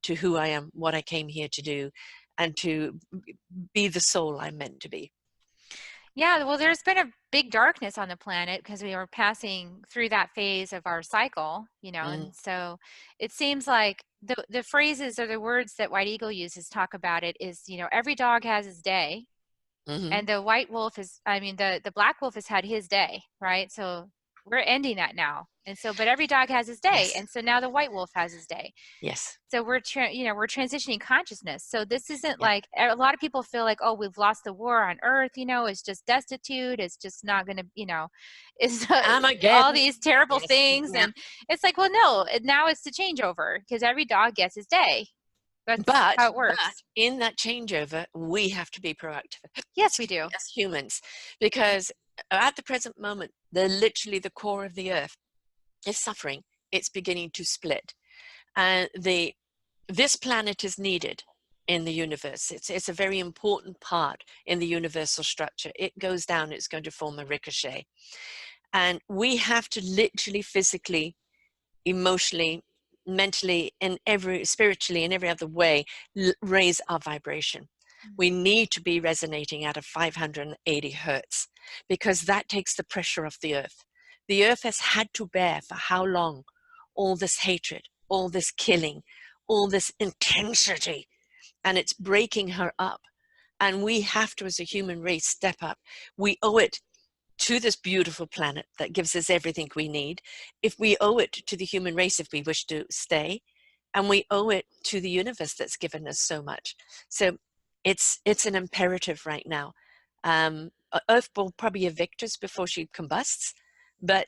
Speaker 2: to who I am, what I came here to do, and to be the soul I'm meant to be.
Speaker 1: Yeah, well, there's been a big darkness on the planet because we are passing through that phase of our cycle, you know,
Speaker 2: Mm-hmm.
Speaker 1: and so it seems like the phrases or the words that White Eagle uses talk about it is, you know, every dog has his day,
Speaker 2: Mm-hmm.
Speaker 1: and the white wolf is, I mean, the black wolf has had his day, right? So we're ending that now. And so, but every dog has his day,
Speaker 2: Yes.
Speaker 1: and so now the white wolf has his day.
Speaker 2: Yes.
Speaker 1: So we're you know, we're transitioning consciousness. So this isn't
Speaker 2: Yeah.
Speaker 1: like, a lot of people feel like, oh, we've lost the war on earth, you know, it's just destitute, it's just not going to, you know, it's all
Speaker 2: Armageddon.
Speaker 1: these terrible
Speaker 2: Yes.
Speaker 1: things.
Speaker 2: Yeah.
Speaker 1: And it's like, well, no, now it's the changeover because every dog gets his day. That's
Speaker 2: But
Speaker 1: how it works.
Speaker 2: in that changeover, we have to be proactive,
Speaker 1: Yes, we
Speaker 2: excuse
Speaker 1: do.
Speaker 2: me, as humans, because at the present moment, they're literally the core of the earth is suffering. It's beginning to split. And this planet is needed in the universe. It's a very important part in the universal structure. It goes down, it's going to form a ricochet. And we have to literally, physically, emotionally, mentally, and spiritually, in every other way, raise our vibration. We need to be resonating at a 580 hertz because that takes the pressure off the earth. The earth has had to bear for how long all this hatred, all this killing, all this intensity, and it's breaking her up. And we have to, as a human race, step up. We owe it to this beautiful planet that gives us everything we need. If we owe it to the human race, if we wish to stay, and we owe it to the universe that's given us so much. So it's an imperative right now. Earth will probably evict us before she combusts, but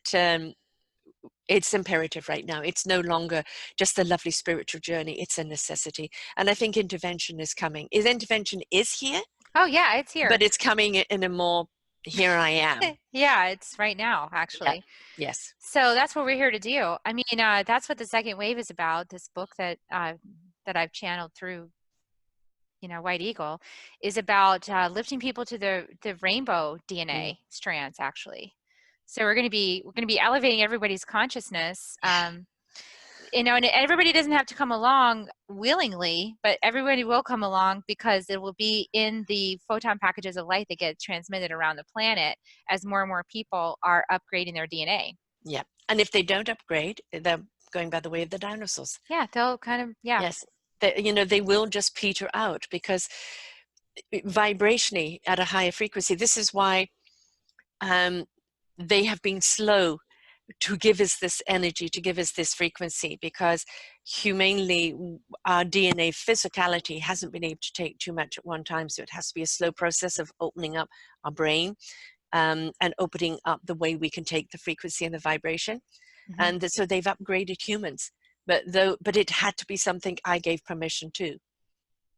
Speaker 2: it's imperative right now. It's no longer just a lovely spiritual journey. It's a necessity. And I think intervention is coming. Intervention is here,
Speaker 1: Oh, yeah, it's here.
Speaker 2: but it's coming in a more, here I am.
Speaker 1: Yeah, it's right now,
Speaker 2: Yeah.
Speaker 1: actually.
Speaker 2: Yes.
Speaker 1: So that's what we're here to do. I mean, that's what the second wave is about. This book that that I've channeled through, White Eagle, is about lifting people to the rainbow DNA strands, actually. So we're going to be elevating everybody's consciousness. And everybody doesn't have to come along willingly, but everybody will come along because it will be in the photon packages of light that get transmitted around the planet as more and more people are upgrading their DNA.
Speaker 2: Yeah. And if they don't upgrade, they're going by the way of the dinosaurs.
Speaker 1: Yeah, they'll kind of, yeah.
Speaker 2: Yes. They will just peter out because vibrationally at a higher frequency, this is why they have been slow to give us this energy, to give us this frequency, because humanely our DNA physicality hasn't been able to take too much at one time. So it has to be a slow process of opening up our brain and opening up the way we can take the frequency and the vibration. And so they've upgraded humans, but it had to be something I gave permission to.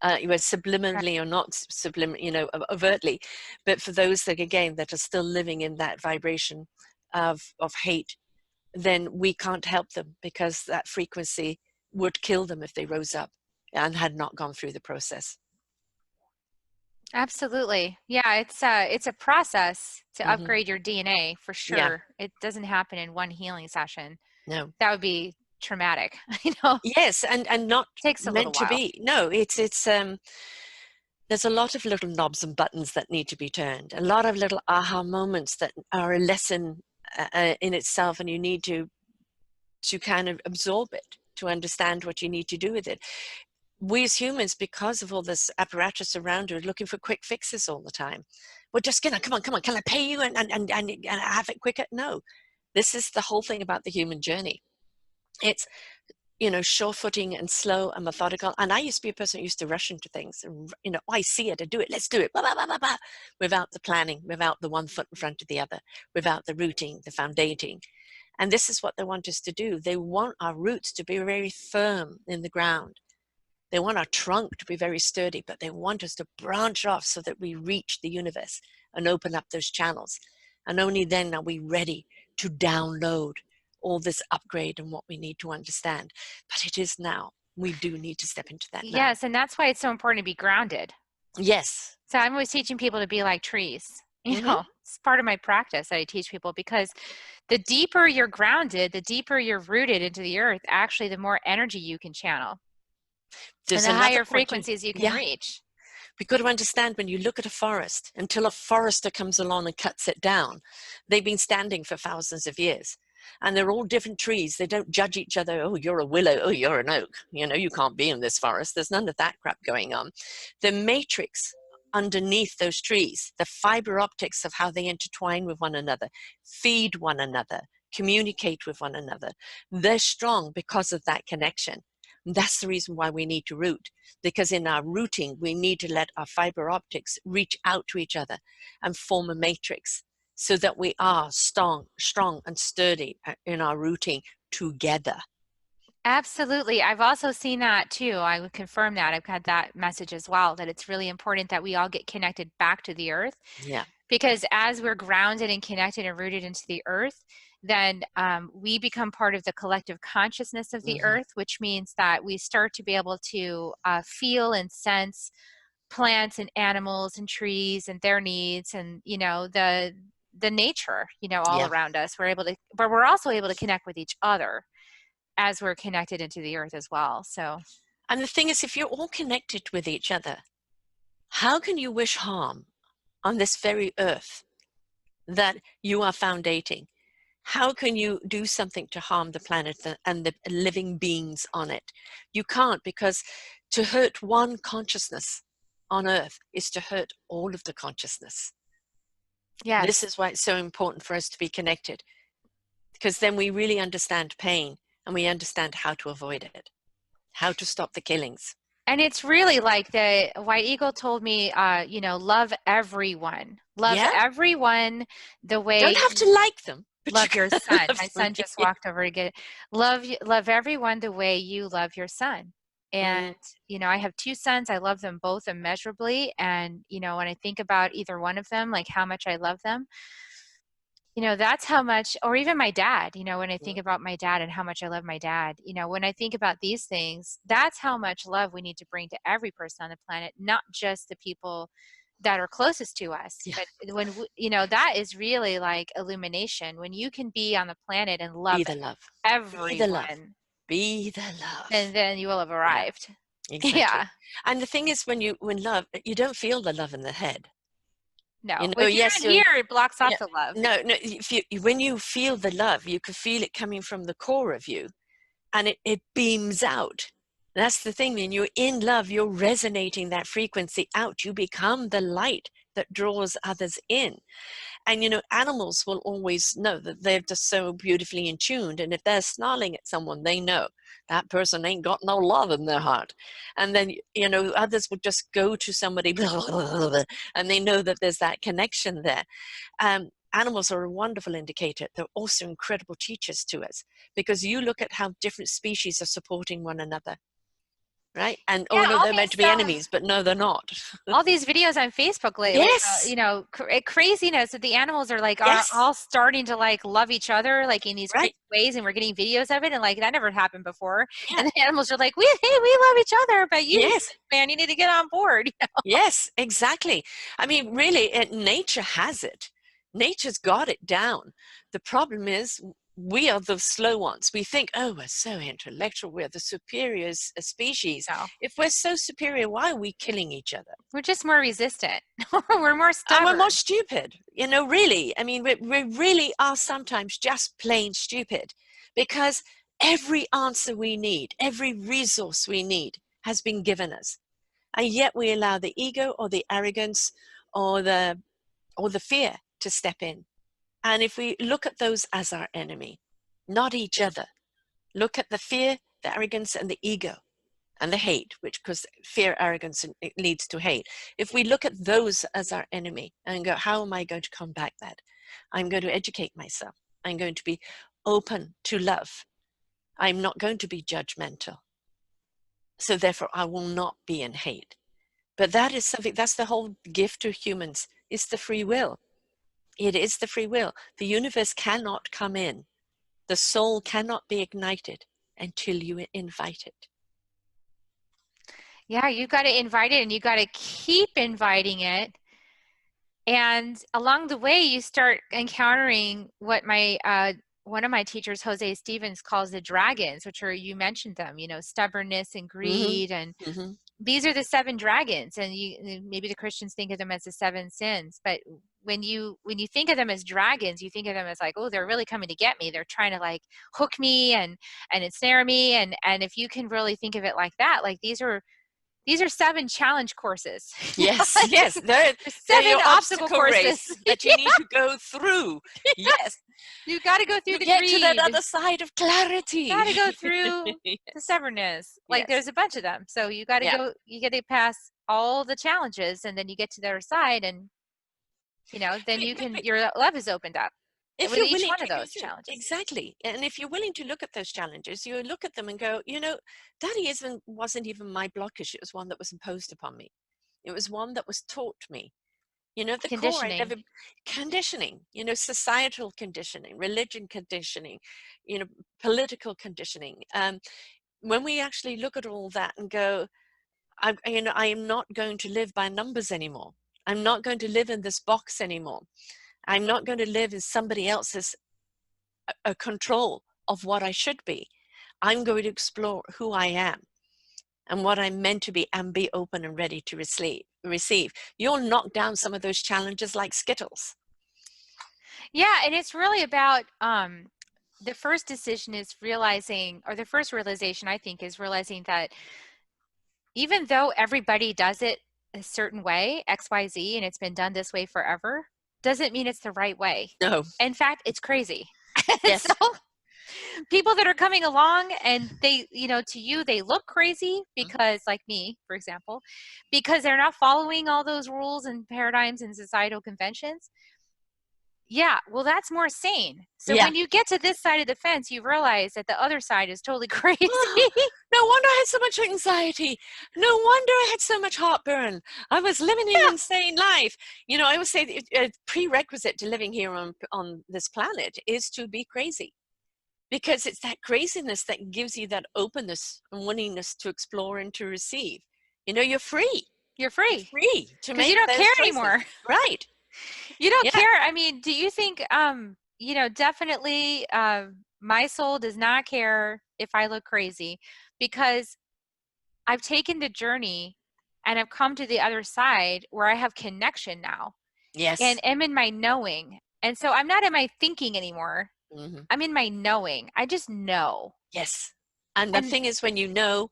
Speaker 2: It was subliminally or not overtly, but for those that, again, that are still living in that vibration of hate, then we can't help them, because that frequency would kill them if they rose up and had not gone through the process.
Speaker 1: Absolutely. Yeah, it's a process to upgrade your DNA for
Speaker 2: Yeah,
Speaker 1: sure. It doesn't happen in one healing session.
Speaker 2: no.
Speaker 1: That would be traumatic, you know.
Speaker 2: Yes, and not
Speaker 1: Takes a little
Speaker 2: meant to
Speaker 1: while.
Speaker 2: be. No, it's there's a lot of little knobs and buttons that need to be turned, a lot of little aha moments that are a lesson in itself, and you need to kind of absorb it to understand what you need to do with it. We as humans, because of all this apparatus around, are looking for quick fixes all the time. We're just gonna, come on, can I pay you and have it quicker? No, this is the whole thing about the human journey. It's, sure-footing and slow and methodical. And I used to be a person who used to rush into things. I see it, I do it, let's do it, blah, blah, blah, blah, blah, without the planning, without the one foot in front of the other, without the rooting, the foundating. And this is what they want us to do. They want our roots to be very firm in the ground. They want our trunk to be very sturdy, but they want us to branch off so that we reach the universe and open up those channels. And only then are we ready to download all this upgrade and what we need to understand. But it is now. We do need to step into that now.
Speaker 1: Yes, and that's why it's so important to be grounded.
Speaker 2: Yes.
Speaker 1: So I'm always teaching people to be like trees.
Speaker 2: Mm-hmm.
Speaker 1: It's part of my practice that I teach people, because the deeper you're grounded, the deeper you're rooted into the earth, actually, the more energy you can channel and
Speaker 2: There's
Speaker 1: the
Speaker 2: another
Speaker 1: higher
Speaker 2: point too.
Speaker 1: frequencies you can
Speaker 2: Yeah.
Speaker 1: reach.
Speaker 2: We've got to understand, when you look at a forest, until a forester comes along and cuts it down, they've been standing for thousands of years. And they're all different trees. They don't judge each other. Oh, you're a willow. Oh, you're an oak. You can't be in this forest. There's none of that crap going on. The matrix underneath those trees, the fiber optics of how they intertwine with one another, feed one another, communicate with one another, they're strong because of that connection. And that's the reason why we need to root, because in our rooting, we need to let our fiber optics reach out to each other and form a matrix, so that we are strong and sturdy in our rooting together.
Speaker 1: Absolutely. I've also seen that too. I would confirm that. I've had that message as well, that it's really important that we all get connected back to the earth,
Speaker 2: Yeah.
Speaker 1: because as we're grounded and connected and rooted into the earth, then we become part of the collective consciousness of the
Speaker 2: Mm-hmm.
Speaker 1: earth, which means that we start to be able to feel and sense plants and animals and trees and their needs, and the nature all
Speaker 2: Yeah.
Speaker 1: around us. But we're also able to connect with each other as we're connected into the earth as well. So
Speaker 2: And the thing is, if you're all connected with each other, how can you wish harm on this very earth that you are foundating? How can you do something to harm the planet and the living beings on it? You can't, because to hurt one consciousness on earth is to hurt all of the consciousness. This
Speaker 1: yes.
Speaker 2: is why it's so important for us to be connected, because then we really understand pain and we understand how to avoid it, how to stop the killings.
Speaker 1: And it's really like the White Eagle told me, love everyone. Love
Speaker 2: Yeah?
Speaker 1: everyone the way
Speaker 2: Don't have to
Speaker 1: you
Speaker 2: like them, but you
Speaker 1: love your
Speaker 2: gotta
Speaker 1: son.
Speaker 2: love
Speaker 1: My
Speaker 2: them.
Speaker 1: son just walked over to get it. Love everyone the way you love your son.
Speaker 2: Mm,
Speaker 1: And, I have two sons. I love them both immeasurably. And, when I think about either one of them, like how much I love them, That's how much, or even my dad, when I think about my dad and how much I love my dad, when I think about these things, that's how much love we need to bring to every person on the planet, not just the people that are closest to us.
Speaker 2: Yeah.
Speaker 1: But that is really like illumination. When you can be on the planet and love
Speaker 2: Be the love. Be the love.
Speaker 1: everyone,
Speaker 2: Be the love.
Speaker 1: then you will have
Speaker 2: You know,
Speaker 1: arrived.
Speaker 2: exactly.
Speaker 1: Yeah.
Speaker 2: And the thing is, when love, you don't feel the love in the head.
Speaker 1: No. If you're
Speaker 2: Yes,
Speaker 1: in here, it blocks
Speaker 2: yeah,
Speaker 1: off the love.
Speaker 2: no, when you feel the love, you can feel it coming from the core of you, and it beams out. That's the thing. When you're in love, you're resonating that frequency out. You become the light that draws others in. And animals will always know that they're just so beautifully in tuned, and if they're snarling at someone, they know that person ain't got no love in their heart. And then others would just go to somebody and they know that there's that connection there. Animals are a wonderful indicator. They're also incredible teachers to us, because you look at how different species are supporting one another, right? And oh
Speaker 1: Yeah,
Speaker 2: no, they're meant to be enemies, but no, they're not.
Speaker 1: all these videos on Facebook lately about,
Speaker 2: Yes,
Speaker 1: craziness that the animals are like are
Speaker 2: yes,
Speaker 1: all starting to like love each other like in these crazy
Speaker 2: right,
Speaker 1: ways, and we're getting videos of it, and like that never happened before.
Speaker 2: yeah,
Speaker 1: And the animals are like, we love each other, but you,
Speaker 2: yes.
Speaker 1: man, you need to get on board.
Speaker 2: Yes, exactly. I mean, really, nature has it. Nature's got it down. The problem is we are the slow ones. We think, oh, we're so intellectual. We're the superior species.
Speaker 1: No,
Speaker 2: If we're so superior, why are we killing each other?
Speaker 1: we're just more resistant. We're more
Speaker 2: And we're more
Speaker 1: stubborn.
Speaker 2: stupid, really. I mean, we really are sometimes just plain stupid, because every answer we need, every resource we need has been given us. And yet we allow the ego or the arrogance or the fear to step in. And if we look at those as our enemy, not each other, look at the fear, the arrogance, and the ego, and the hate, which, because fear, arrogance, and it leads to hate. If we look at those as our enemy and go, how am I going to combat that? I'm going to educate myself. I'm going to be open to love. I'm not going to be judgmental. So therefore, I will not be in hate. But that is something, that's the whole gift to humans, is the free will. It is the free will. The universe cannot come in. The soul cannot be ignited until you invite it.
Speaker 1: Yeah, you got to invite it, and you got to keep inviting it. And along the way, you start encountering what my one of my teachers, Jose Stevens, calls the dragons, which are, you mentioned them, stubbornness and
Speaker 2: Mm-hmm.
Speaker 1: greed, and
Speaker 2: Mm-hmm.
Speaker 1: these are the seven dragons. And maybe the Christians think of them as the seven sins, but when you think of them as dragons, you think of them as like, oh, they're really coming to get me. They're trying to like hook me and ensnare me. And if you can really think of it like that, like these are seven challenge courses.
Speaker 2: Yes,
Speaker 1: Like,
Speaker 2: yes. They're
Speaker 1: seven
Speaker 2: your
Speaker 1: obstacle
Speaker 2: obstacle
Speaker 1: courses.
Speaker 2: race that you need to go through. Yes.
Speaker 1: You got to go through
Speaker 2: To
Speaker 1: the
Speaker 2: get to that
Speaker 1: greed.
Speaker 2: other side of clarity.
Speaker 1: Got to go through the
Speaker 2: Yes.
Speaker 1: stubbornness. Like
Speaker 2: Yes.
Speaker 1: there's a bunch of them. So you got to
Speaker 2: Yeah.
Speaker 1: go, you got to pass all the challenges, and then you get to the other side, and then
Speaker 2: But,
Speaker 1: you
Speaker 2: but,
Speaker 1: can,
Speaker 2: but
Speaker 1: your love is opened up
Speaker 2: if
Speaker 1: with
Speaker 2: you're
Speaker 1: each
Speaker 2: willing
Speaker 1: one
Speaker 2: to
Speaker 1: of
Speaker 2: go
Speaker 1: those
Speaker 2: through,
Speaker 1: challenges.
Speaker 2: exactly. And if you're willing to look at those challenges, you look at them and go, that wasn't even my blockage. It was one that was imposed upon me. It was one that was taught me. The core, I
Speaker 1: Conditioning.
Speaker 2: never, conditioning, societal conditioning, religion conditioning, you know, political conditioning. When we actually look at all that and go, I am not going to live by numbers anymore. I'm not going to live in this box anymore. I'm not going to live in somebody else's control of what I should be. I'm going to explore who I am and what I'm meant to be, and be open and ready to receive. You'll knock down some of those challenges like Skittles.
Speaker 1: Yeah, and it's really about the first decision is realizing, or the first realization I think is realizing that even though everybody does it a certain way, XYZ, and it's been done this way forever, doesn't mean it's the right way.
Speaker 2: No.
Speaker 1: In fact, it's crazy. So
Speaker 2: Yes.
Speaker 1: people that are coming along, and they, to you, they look crazy because, like me, for example, because they're not following all those rules and paradigms and societal conventions. Yeah, well, that's more sane. So
Speaker 2: Yeah.
Speaker 1: when you get to this side of the fence, you realize that the other side is totally crazy.
Speaker 2: No wonder I had so much anxiety. No wonder I had so much heartburn. I was living an
Speaker 1: Yeah,
Speaker 2: insane life. You know, I would say a prerequisite to living here on this planet is to be crazy, because it's that craziness that gives you that openness and willingness to explore and to receive. You know, you're free.
Speaker 1: you're
Speaker 2: You're
Speaker 1: free
Speaker 2: free to
Speaker 1: because you
Speaker 2: make
Speaker 1: don't care
Speaker 2: those choices.
Speaker 1: anymore.
Speaker 2: Right.
Speaker 1: You don't
Speaker 2: Yeah.
Speaker 1: care. I mean, do you think, definitely, my soul does not care if I look crazy because I've taken the journey and I've come to the other side where I have connection now and
Speaker 2: Yes.
Speaker 1: am in my knowing. And so I'm not in my thinking anymore.
Speaker 2: Hmm.
Speaker 1: I'm in my knowing. I just know.
Speaker 2: Yes. And the
Speaker 1: And
Speaker 2: thing is, when you know,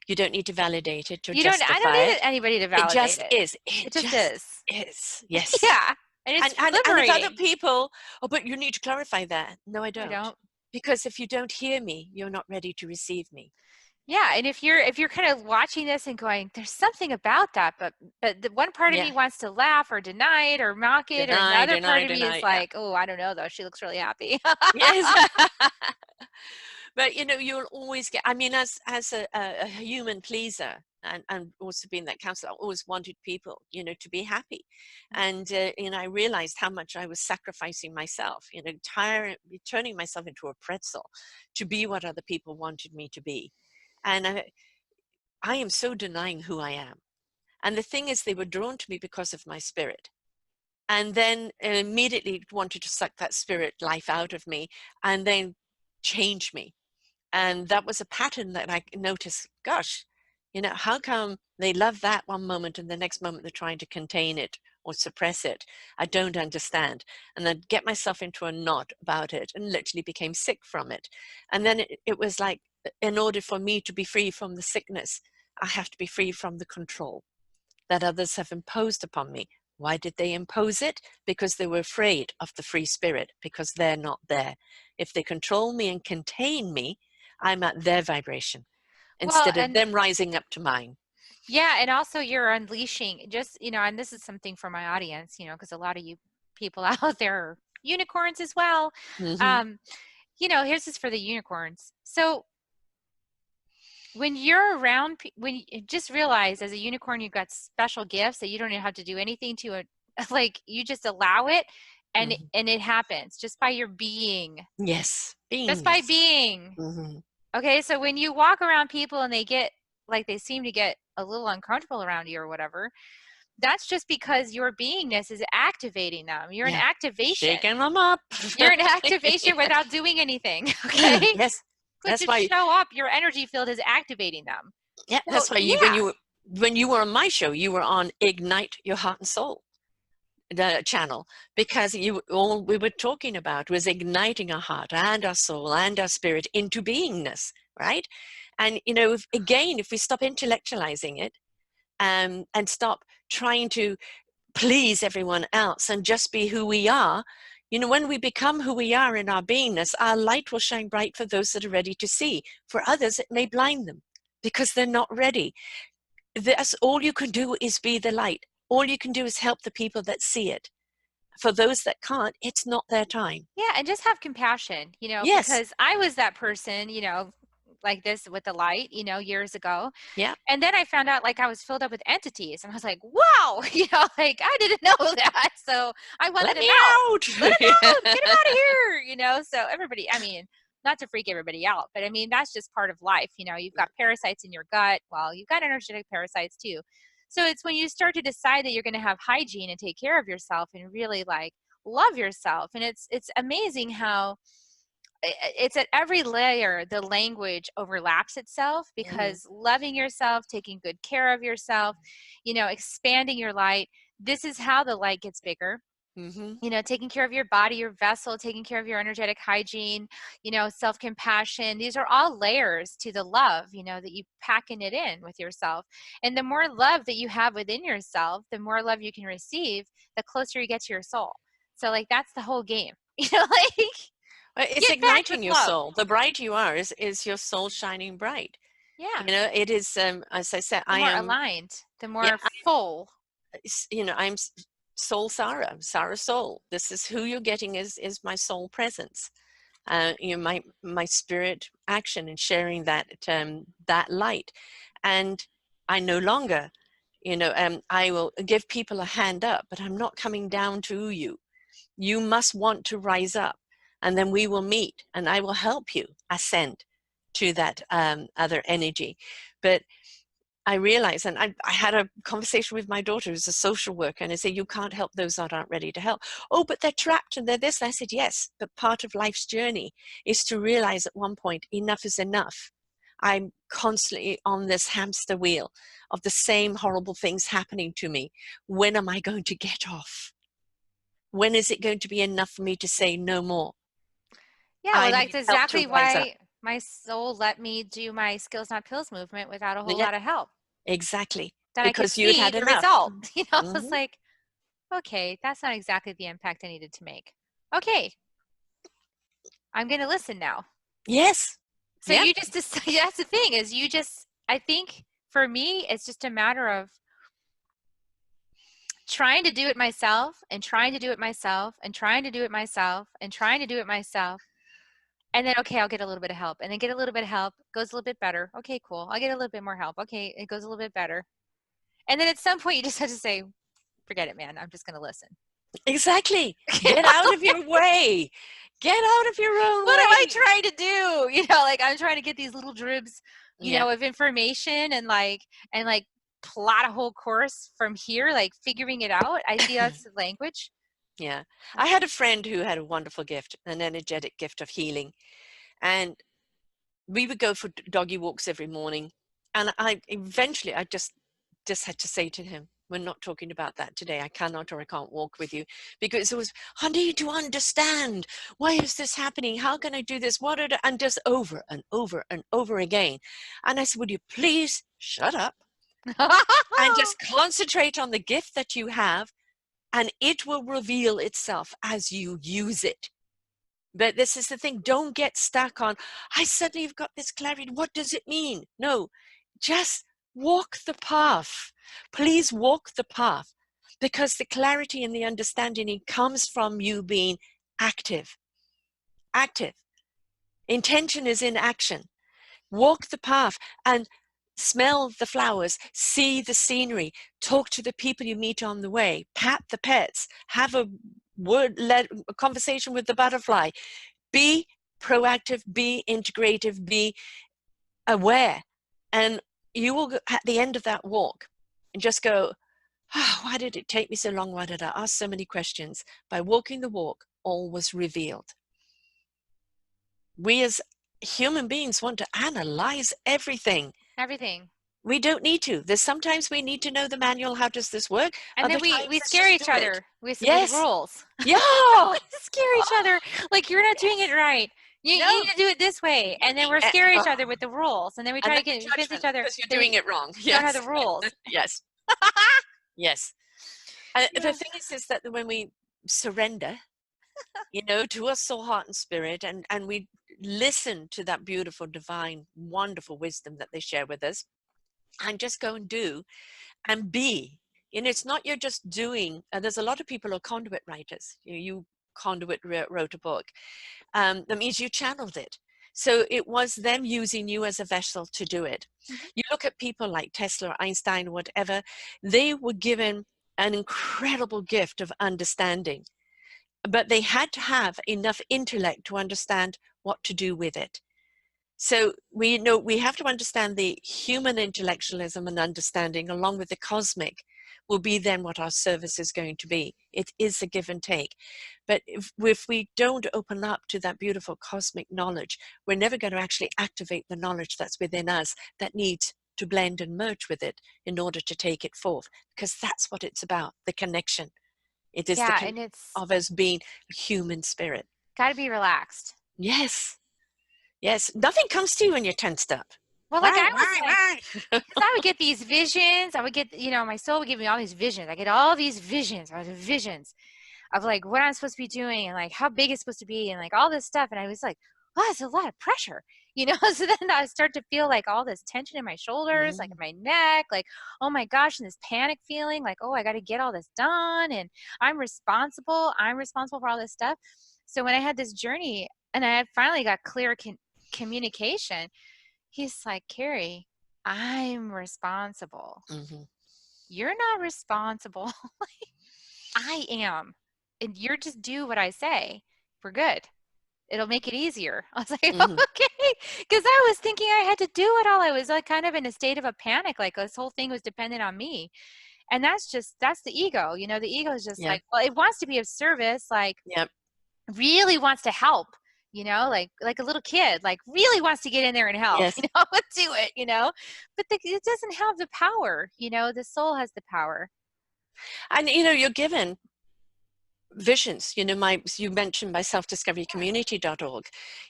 Speaker 2: you don't need to validate it or
Speaker 1: I don't
Speaker 2: justify
Speaker 1: need
Speaker 2: it.
Speaker 1: anybody to
Speaker 2: It
Speaker 1: validate
Speaker 2: just
Speaker 1: it.
Speaker 2: is.
Speaker 1: It
Speaker 2: It
Speaker 1: just
Speaker 2: just
Speaker 1: is.
Speaker 2: is. Yes.
Speaker 1: Yeah. And it's
Speaker 2: And if other
Speaker 1: liberating.
Speaker 2: people, oh, but you need to clarify that. No, I
Speaker 1: No, I
Speaker 2: don't.
Speaker 1: don't.
Speaker 2: Because if you don't hear me, you're not ready to receive me.
Speaker 1: Yeah, and if you're kind of watching this and going, there's something about that, but the one part of
Speaker 2: Yeah.
Speaker 1: me wants to laugh or deny it or mock it, or
Speaker 2: Deny,
Speaker 1: another part
Speaker 2: deny,
Speaker 1: of me is
Speaker 2: deny. Yeah.
Speaker 1: like, oh, I don't know though. She looks really happy.
Speaker 2: Yes. But you know, you'll always get, I mean, as a human pleaser, and also being that counselor, I always wanted people, you know, to be happy. And you know, I realized how much I was sacrificing myself, you know, turning myself into a pretzel to be what other people wanted me to be. And I am so denying who I am. And the thing is, they were drawn to me because of my spirit, and then immediately wanted to suck that spirit life out of me and then change me. And that was a pattern that I noticed. Gosh, you know, how come they love that one moment and the next moment they're trying to contain it or suppress it? I don't understand. And then get myself into a knot about it and literally became sick from it. And then it was like, in order for me to be free from the sickness, I have to be free from the control that others have imposed upon me. Why did they impose it? Because they were afraid of the free spirit, because they're not there. If they control me and contain me, I'm at their vibration
Speaker 1: Well,
Speaker 2: instead of
Speaker 1: and
Speaker 2: them rising up to mine.
Speaker 1: yeah, and also you're unleashing just, and this is something for my audience, because a lot of you people out there are unicorns as well.
Speaker 2: Mm-hmm.
Speaker 1: Um, here's this for the unicorns. So when you're around, when you just realize as a unicorn, you've got special gifts that you don't even have to do anything to it. Like you just allow it
Speaker 2: Mm-hmm.
Speaker 1: and it happens just by your being,
Speaker 2: Yes,
Speaker 1: just by
Speaker 2: beingness.
Speaker 1: being.
Speaker 2: Mm-hmm.
Speaker 1: Okay. So when you walk around people and they get like they seem to get a little uncomfortable around you or whatever, that's just because your beingness is activating them. You're an
Speaker 2: Yeah,
Speaker 1: activation.
Speaker 2: shaking them up.
Speaker 1: You're an activation without doing anything. Okay.
Speaker 2: Yes,
Speaker 1: So
Speaker 2: that's
Speaker 1: just
Speaker 2: why.
Speaker 1: show up. Your energy field is activating them.
Speaker 2: Yeah,
Speaker 1: So
Speaker 2: that's why you
Speaker 1: yeah.
Speaker 2: when you were on my show, you were on Ignite Your Heart and Soul, the channel, because you all we were talking about was igniting our heart and our soul and our spirit into beingness, right? And you know, again, if we stop intellectualizing it, and stop trying to please everyone else and just be who we are, you know, when we become who we are in our beingness, our light will shine bright for those that are ready to see. For others, it may blind them because they're not ready. That's all you can do, is be the light. All you can do is help the people that see it. For those that can't, it's not their time.
Speaker 1: Yeah, and just have compassion,
Speaker 2: Yes.
Speaker 1: because I was that person, like this with the light, years ago.
Speaker 2: Yeah.
Speaker 1: And then I found out like I was filled up with entities and I was like, wow, like I didn't know that. So I wanted
Speaker 2: Let
Speaker 1: him
Speaker 2: me
Speaker 1: out.
Speaker 2: out.
Speaker 1: Let him out. Get him out of here. So everybody, I mean, not to freak everybody out, but I mean, that's just part of life. You've got parasites in your gut. Well, you've got energetic parasites too. So it's when you start to decide that you're going to have hygiene and take care of yourself and really like love yourself. And it's amazing how it's at every layer the language overlaps itself,
Speaker 2: Mhm.
Speaker 1: because loving yourself, taking good care of yourself, expanding your light, this is how the light gets bigger.
Speaker 2: Mhm.
Speaker 1: Taking care of your body, your vessel, taking care of your energetic hygiene, self-compassion, these are all layers to the love, that you packing it in with yourself. And the more love that you have within yourself, the more love you can receive, the closer you get to your soul. So like that's the whole game. Like
Speaker 2: It's
Speaker 1: get packed with
Speaker 2: igniting your
Speaker 1: love.
Speaker 2: soul. The bright you are is your soul shining bright.
Speaker 1: Yeah.
Speaker 2: You know, it is. As I said,
Speaker 1: The
Speaker 2: I
Speaker 1: more
Speaker 2: am.
Speaker 1: aligned, the
Speaker 2: Yeah,
Speaker 1: more full.
Speaker 2: you know, I'm. soul Sara, Sara soul. This is who you're getting is my soul presence. My spirit action and sharing that light. And I no longer, I will give people a hand up, but I'm not coming down to you. You must want to rise up, and then we will meet, and I will help you ascend to that other energy. But I realized, and I had a conversation with my daughter who's a social worker, and I say, you can't help those that aren't ready to help. Oh, but they're trapped and they're this. And I said, yes, but part of life's journey is to realize at one point, enough is enough. I'm constantly on this hamster wheel of the same horrible things happening to me. When am I going to get off? When is it going to be enough for me to say no more?
Speaker 1: Yeah,
Speaker 2: I
Speaker 1: well, that's
Speaker 2: need help to
Speaker 1: exactly
Speaker 2: rise up.
Speaker 1: why my soul let me do my Skills Not Pills movement without a whole
Speaker 2: Yeah,
Speaker 1: lot of help.
Speaker 2: exactly.
Speaker 1: Then I could
Speaker 2: Because you'd
Speaker 1: see
Speaker 2: had
Speaker 1: the
Speaker 2: enough.
Speaker 1: result. I was
Speaker 2: Mm-hmm.
Speaker 1: like, okay, that's not exactly the impact I needed to make. Okay, I'm going to listen now.
Speaker 2: Yes.
Speaker 1: So
Speaker 2: Yeah.
Speaker 1: you just decide, that's the thing is you just, I think for me, it's just a matter of trying to do it myself and trying to do it myself and trying to do it myself and trying to do it myself. And then, okay, I'll get a little bit of help and then get a little bit of help, goes a little bit better. Okay, cool. I'll get a little bit more help. Okay, it goes a little bit better. And then at some point you just have to say, forget it, man. I'm just going to listen.
Speaker 2: Exactly.
Speaker 1: You
Speaker 2: Get
Speaker 1: know?
Speaker 2: out of your way. Get out of your own
Speaker 1: What am I
Speaker 2: way.
Speaker 1: trying to do? Like I'm trying to get these little dribs,
Speaker 2: Yeah.
Speaker 1: of information and plot a whole course from here, like figuring it out. I see that's the language.
Speaker 2: Yeah. I had a friend who had a wonderful gift, an energetic gift of healing. And we would go for doggy walks every morning. And I just had to say to him, we're not talking about that today. I cannot or I can't walk with you, because it was, I need to understand. Why is this happening? How can I do this? And just over and over and over again. And I said, would you please shut up and just concentrate on the gift that you have, and it will reveal itself as you use it. But this is the thing, don't get stuck on, I suddenly have got this clarity. What does it mean? No, just walk the path. Please walk the path, because the clarity and the understanding comes from you being active. Active. Intention is in action. Walk the path and smell the flowers, see the scenery, talk to the people you meet on the way, pat the pets, have a a conversation with the butterfly. Be proactive, be integrative, be aware. And you will, at the end of that walk, and just go, oh, why did it take me so long? Why did I ask so many questions? By walking the walk, all was revealed. We as human beings want to analyze everything.
Speaker 1: Everything.
Speaker 2: We don't need to. There's sometimes we need to know the manual. How does this work?
Speaker 1: And
Speaker 2: Other
Speaker 1: then we
Speaker 2: times,
Speaker 1: we
Speaker 2: let's
Speaker 1: scare
Speaker 2: just do
Speaker 1: each
Speaker 2: it.
Speaker 1: other with
Speaker 2: Yes.
Speaker 1: rules.
Speaker 2: Yeah.
Speaker 1: We scare each other like you're not doing
Speaker 2: Yes.
Speaker 1: it right. You
Speaker 2: No.
Speaker 1: need to do it this way,
Speaker 2: You
Speaker 1: and then
Speaker 2: need,
Speaker 1: we're scare each other with the rules, and then we
Speaker 2: and
Speaker 1: try to
Speaker 2: then the
Speaker 1: convince each
Speaker 2: judgment
Speaker 1: other
Speaker 2: because you're
Speaker 1: that
Speaker 2: doing
Speaker 1: we
Speaker 2: it wrong.
Speaker 1: don't have the
Speaker 2: Yes.
Speaker 1: rules.
Speaker 2: Yes. Yes. The
Speaker 1: Yeah.
Speaker 2: thing is that when we surrender, to our soul, heart, and spirit, and we listen to that beautiful, divine, wonderful wisdom that they share with us, and just go and do and be. It's not you're just doing. There's a lot of people who are conduit writers. You conduit wrote a book. That means you channeled it. So it was them using you as a vessel to do it.
Speaker 1: Mhm.
Speaker 2: You look at people like Tesla or Einstein, whatever, they were given an incredible gift of understanding, but they had to have enough intellect to understand what to do with it. So we know we have to understand the human intellectualism and understanding along with the cosmic will be then what our service is going to be. It is a give and take. But if we don't open up to that beautiful cosmic knowledge, we're never going to actually activate the knowledge that's within us that needs to blend and merge with it in order to take it forth, because that's what it's about, the connection. It is the
Speaker 1: Yeah,
Speaker 2: connection
Speaker 1: and it's
Speaker 2: of us being a human spirit.
Speaker 1: got to be relaxed.
Speaker 2: Yes. Yes, nothing comes to you when you're tensed up.
Speaker 1: Well, like
Speaker 2: Why,
Speaker 1: I was
Speaker 2: why,
Speaker 1: like,
Speaker 2: why?
Speaker 1: because I would get these visions. I would get, my soul would give me all these visions. I get all these visions, or the visions of like what I'm supposed to be doing and like how big it's supposed to be and like all this stuff. And I was like, oh, it's a lot of pressure. So then I start to feel like all this tension in my shoulders, like
Speaker 2: Mm,
Speaker 1: in my neck, like, oh my gosh, and this panic feeling like, oh, I got to get all this done and I'm responsible for all this stuff. So when I had this journey and I had finally got clear communication, he's like, Kerri, I'm responsible.
Speaker 2: mm-hmm,
Speaker 1: You're not responsible. I am. And you're just do what I say. We're good. It'll make it easier. I was like,
Speaker 2: mm-hmm,
Speaker 1: okay. Because I was thinking I had to do it all. I was like kind of in a state of a panic, like this whole thing was dependent on me. And that's the ego. The ego is just
Speaker 2: yeah,
Speaker 1: like, well, it wants to be of service, like
Speaker 2: yeah,
Speaker 1: really wants to help, like a little kid, like really wants to get in there and help,
Speaker 2: yes.
Speaker 1: do it, but it doesn't have the power, the soul has the power.
Speaker 2: And you're given visions. You mentioned my self-discovery-community.org,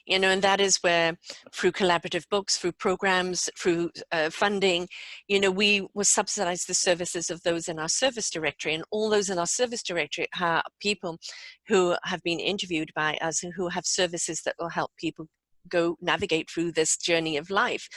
Speaker 2: and that is where, through collaborative books, through programs, through funding, we will subsidize the services of those in our service directory, and all those in our service directory are people who have been interviewed by us and who have services that will help people go navigate through this journey of life.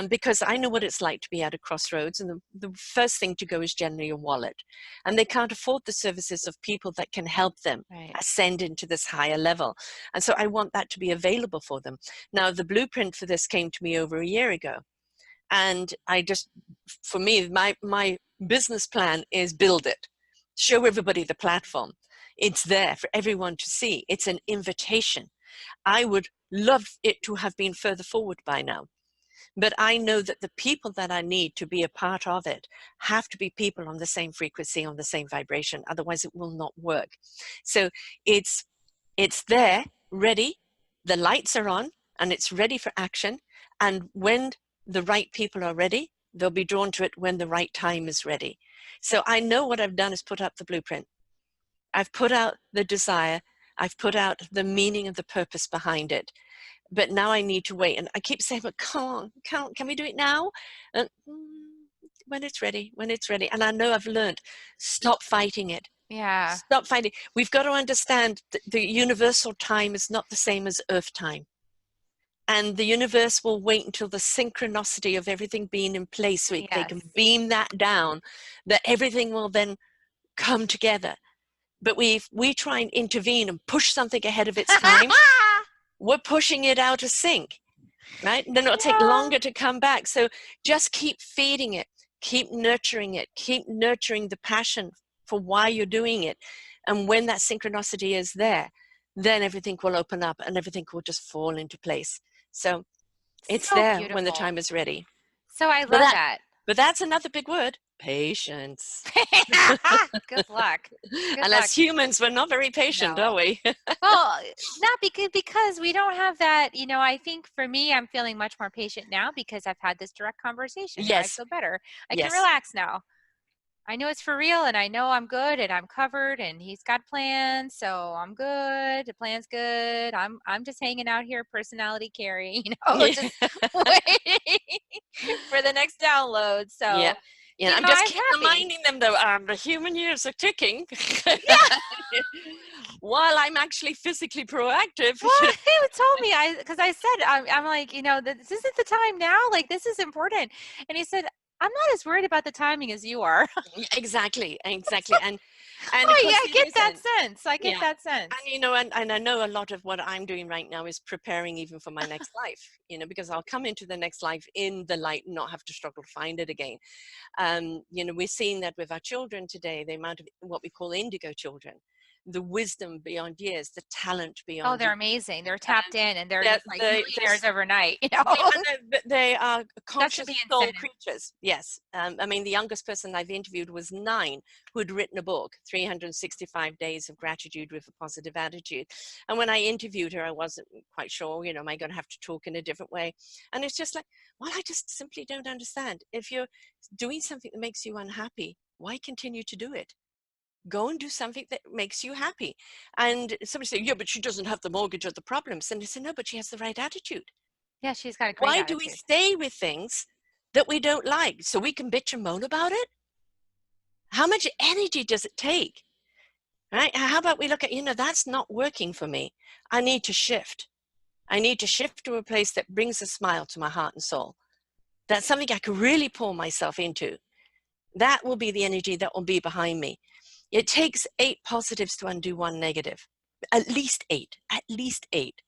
Speaker 2: Because I know what it's like to be at a crossroads, and the first thing to go is generally your wallet, and they can't afford the services of people that can help them
Speaker 1: Right.
Speaker 2: ascend into this higher level. And so I want that to be available for them. Now, the blueprint for this came to me over a year ago, and for me, my business plan is build it, show everybody the platform. It's there for everyone to see. It's an invitation. I would love it to have been further forward by now. But I know that the people that I need to be a part of it have to be people on the same frequency, on the same vibration. Otherwise, it will not work. So it's there, ready. The lights are on, and it's ready for action. And when the right people are ready, they'll be drawn to it when the right time is ready. So I know what I've done is put up the blueprint. I've put out the desire. I've put out the meaning and the purpose behind it. But now I need to wait. And I keep saying, but come on, can we do it now? And when it's ready, when it's ready. And I know I've learned, stop fighting it.
Speaker 1: Yeah.
Speaker 2: Stop fighting. We've got to understand that the universal time is not the same as Earth time. And the universe will wait until the synchronicity of everything being in place so they
Speaker 1: Yes.
Speaker 2: can beam that down, that everything will then come together. But we try and intervene and push something ahead of its time. We're pushing it out of sync, right? And then it'll take
Speaker 1: Yeah.
Speaker 2: longer to come back. So just keep feeding it, keep nurturing it, keep nurturing the passion for why you're doing it. And when that synchronicity is there, then everything will open up and everything will just fall into place. So it's
Speaker 1: So
Speaker 2: there when the
Speaker 1: beautiful.
Speaker 2: time is ready.
Speaker 1: So I
Speaker 2: But
Speaker 1: love that.
Speaker 2: that's another big word, patience.
Speaker 1: Good luck. Good
Speaker 2: And
Speaker 1: luck.
Speaker 2: as humans, we're not very patient, are
Speaker 1: No.
Speaker 2: we?
Speaker 1: Well, not because we don't have that, I think for me, I'm feeling much more patient now because I've had this direct conversation and I
Speaker 2: Yes,
Speaker 1: feel better. I can
Speaker 2: yes.
Speaker 1: relax now. I know it's for real and I know I'm good and I'm covered and he's got plans, so I'm good. The plan's good. I'm just hanging out here, personality Kerri,
Speaker 2: Yeah.
Speaker 1: just waiting for the next download.
Speaker 2: Yeah.
Speaker 1: So,
Speaker 2: Yeah, I'm just
Speaker 1: I'm
Speaker 2: keep
Speaker 1: happy.
Speaker 2: reminding them, though, the human years are ticking.
Speaker 1: Yeah.
Speaker 2: While I'm actually physically proactive.
Speaker 1: Well, he told me because I said I'm like this isn't the time now. Like this is important, and he said I'm not as worried about the timing as you are.
Speaker 2: Exactly, exactly. And of
Speaker 1: Oh yeah,
Speaker 2: course
Speaker 1: I
Speaker 2: it
Speaker 1: get that
Speaker 2: isn't.
Speaker 1: sense. I get
Speaker 2: Yeah.
Speaker 1: that sense.
Speaker 2: And I know a lot of what I'm doing right now is preparing even for my next life, because I'll come into the next life in the light and not have to struggle to find it again. We're seeing that with our children today, the amount of what we call indigo children, the wisdom beyond years, the talent
Speaker 1: Oh,
Speaker 2: beyond
Speaker 1: they're
Speaker 2: years.
Speaker 1: amazing. They're
Speaker 2: Um,
Speaker 1: tapped in, and they're
Speaker 2: they're,
Speaker 1: just like
Speaker 2: they, they're
Speaker 1: millionaires overnight.
Speaker 2: They are
Speaker 1: That should
Speaker 2: conscious
Speaker 1: be
Speaker 2: soul
Speaker 1: incentive.
Speaker 2: creatures. Yes. I mean, the youngest person I've interviewed was 9, who had written a book, 365 Days of Gratitude with a Positive Attitude. And when I interviewed her, I wasn't quite sure, am I going to have to talk in a different way? And it's just like, well, I just simply don't understand. If you're doing something that makes you unhappy, why continue to do it? Go and do something that makes you happy. And somebody said, yeah, but she doesn't have the mortgage or the problems. And I said, no, but she has the right attitude.
Speaker 1: Yeah, she's got a great
Speaker 2: Why do we
Speaker 1: attitude.
Speaker 2: stay with things that we don't like? So we can bitch and moan about it? How much energy does it take? Right? How about we look at, that's not working for me. I need to shift. I need to shift to a place that brings a smile to my heart and soul. That's something I can really pour myself into. That will be the energy that will be behind me. It takes 8 positives to undo 1 negative. At least 8. At least 8.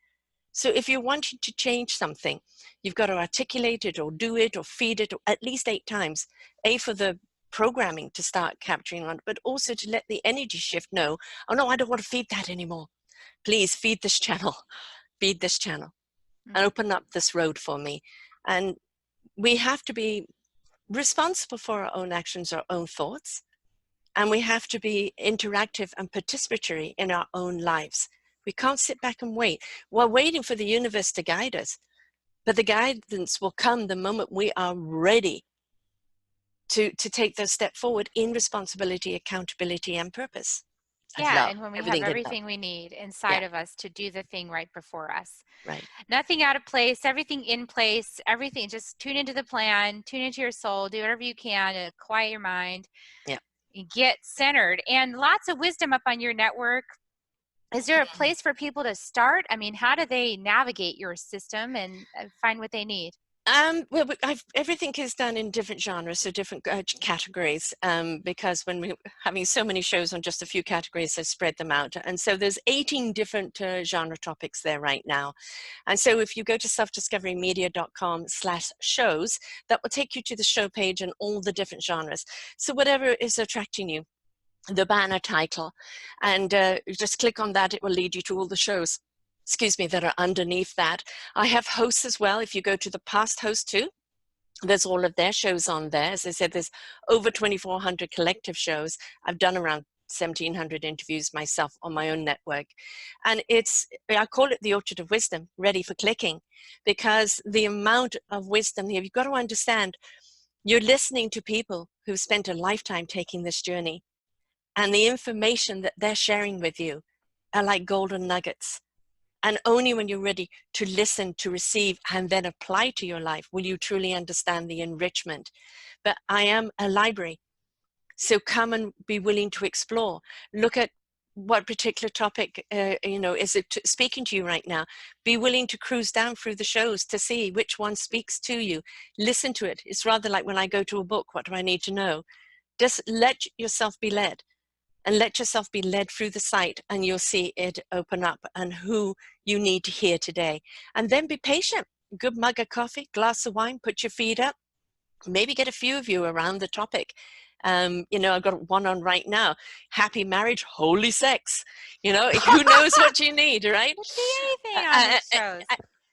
Speaker 2: So if you're wanting to change something, you've got to articulate it or do it or feed it at least 8 times. A, for the programming to start capturing on, but also to let the energy shift know, oh no, I don't want to feed that anymore. Please feed this channel, feed this channel, and
Speaker 1: Mm.
Speaker 2: open up this road for me. And we have to be responsible for our own actions, our own thoughts, and we have to be interactive and participatory in our own lives. We can't sit back and wait. We're waiting for the universe to guide us, but the guidance will come the moment we are ready to take those steps forward in responsibility, accountability, and purpose. And
Speaker 1: Yeah,
Speaker 2: love,
Speaker 1: and when we have
Speaker 2: everything in love.
Speaker 1: everything we need
Speaker 2: Yeah,
Speaker 1: inside of us to do the thing right before us.
Speaker 2: right.
Speaker 1: Nothing out of place, everything in place, everything. Just tune into the plan, tune into your soul, do whatever you can to quiet your mind,
Speaker 2: Yeah.
Speaker 1: get centered, and lots of wisdom up on your network. Is there a place for people to start? I mean, how do they navigate your system and find what they need?
Speaker 2: Well, everything is done in different genres, so different categories, because when we're having so many shows on just a few categories, I spread them out. And so there's 18 different genre topics there right now. And so if you go to selfdiscoverymedia.com/shows, that will take you to the show page and all the different genres. So whatever is attracting you, the banner title, and just click on that, it will lead you to all the shows, excuse me, that are underneath that. I have hosts as well. If you go to the past host too, there's all of their shows on there. As I said, there's over 2,400 collective shows. I've done around 1,700 interviews myself on my own network. And I call it the Orchard of Wisdom, ready for clicking, because the amount of wisdom here, you've got to understand, you're listening to people who've spent a lifetime taking this journey, and the information that they're sharing with you are like golden nuggets. And only when you're ready to listen, to receive, and then apply to your life will you truly understand the enrichment. But I am a library. So come and be willing to explore. Look at what particular topic is it speaking to you right now. Be willing to cruise down through the shows to see which one speaks to you. Listen to it. It's rather like when I go to a book, what do I need to know? Just let yourself be led. And let yourself be led through the site, and you'll see it open up and who you need to hear today. And then be patient. Good mug of coffee, glass of wine, put your feet up, maybe get a few of you around the topic. I've got one on right now: happy marriage, holy sex. Who knows what you need, right?
Speaker 1: Could be anything on
Speaker 2: Uh,
Speaker 1: these shows.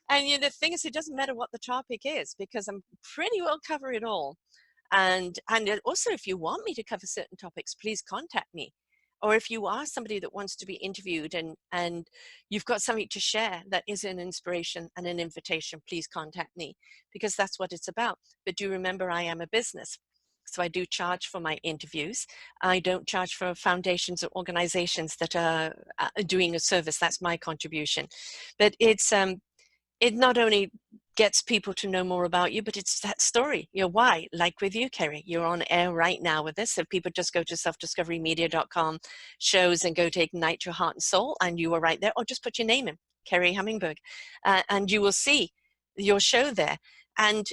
Speaker 2: and the thing is, it doesn't matter what the topic is, because I'm pretty well cover it all. And also, if you want me to cover certain topics, please contact me. Or if you are somebody that wants to be interviewed and you've got something to share that is an inspiration and an invitation, please contact me, because that's what it's about. But do remember, I am a business. So I do charge for my interviews. I don't charge for foundations or organizations that are doing a service. That's my contribution. But it not only gets people to know more about you, but it's that story, your why. Like with you, Kerri, you're on air right now with this. So people just go to selfdiscoverymedia.com shows and go to Ignite Your Heart and Soul, and you are right there. Or just put your name in, Kerri Hummingbird, and you will see your show there. And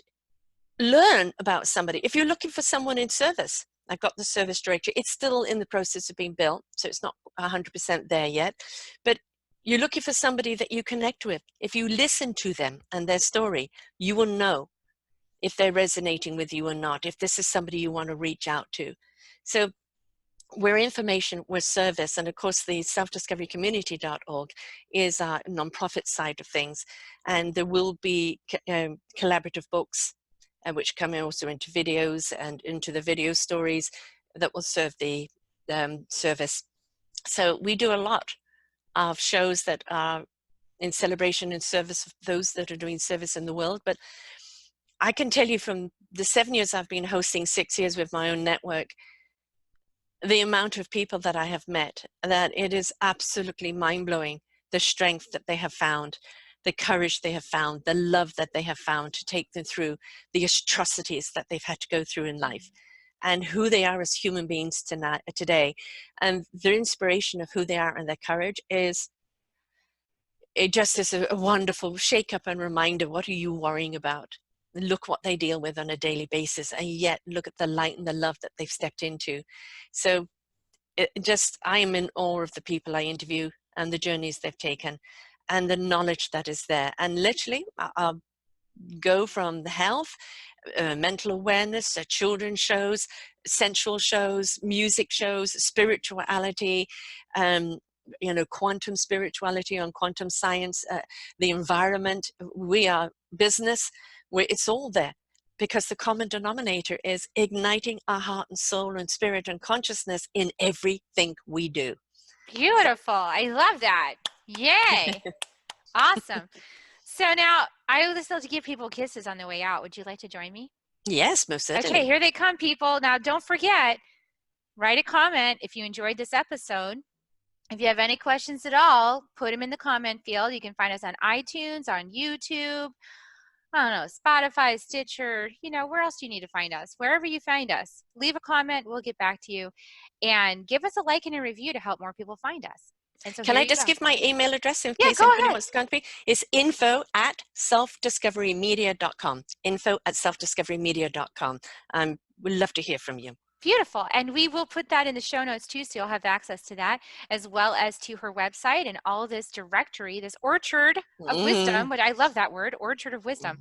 Speaker 2: learn about somebody. If you're looking for someone in service, I've got the service directory. It's still in the process of being built, so it's not 100% there yet. But you're looking for somebody that you connect with. If you listen to them and their story, you will know if they're resonating with you or not, if this is somebody you want to reach out to. So we're information, we're service. And of course, the selfdiscoverycommunity.org is our nonprofit side of things. And there will be collaborative books, which come also into videos and into the video stories that will serve the service. So we do a lot of shows that are in celebration and service of those that are doing service in the world. But I can tell you, from the 7 years I've been hosting, 6 years with my own network, the amount of people that I have met, that it is absolutely mind-blowing, the strength that they have found, the courage they have found, the love that they have found to take them through the atrocities that they've had to go through in life, and who they are as human beings today. And their inspiration of who they are and their courage is it just is a wonderful shake up and reminder. What are you worrying about? Look what they deal with on a daily basis, and yet look at the light and the love that they've stepped into. So I am in awe of the people I interview and the journeys they've taken and the knowledge that is there. And literally, I'll go from the health, mental awareness, children's shows, sensual shows, music shows, spirituality, um, quantum spirituality on quantum science, the environment. We are business, where it's all there. Because the common denominator is igniting our heart and soul and spirit and consciousness in everything we do.
Speaker 1: Beautiful. I love that. Yay. Awesome. So now I would still to give people kisses on the way out. Would you like to join me?
Speaker 2: Yes, most certainly.
Speaker 1: Okay, here they come, people. Now don't forget, write a comment if you enjoyed this episode. If you have any questions at all, put them in the comment field. You can find us on iTunes, on YouTube, I don't know, Spotify, Stitcher, where else do you need to find us? Wherever you find us, leave a comment. We'll get back to you. And give us a like and a review to help more people find us. And so
Speaker 2: Can
Speaker 1: here
Speaker 2: I
Speaker 1: you
Speaker 2: just
Speaker 1: go.
Speaker 2: give my email address in
Speaker 1: Yeah,
Speaker 2: case
Speaker 1: go
Speaker 2: anybody
Speaker 1: ahead.
Speaker 2: wants to contact me? It's info@selfdiscoverymedia.com. Info@selfdiscoverymedia.com. We'd love to hear from you.
Speaker 1: Beautiful. And we will put that in the show notes too, so you'll have access to that, as well as to her website and all this directory, this orchard of wisdom, which I love that word, orchard of wisdom.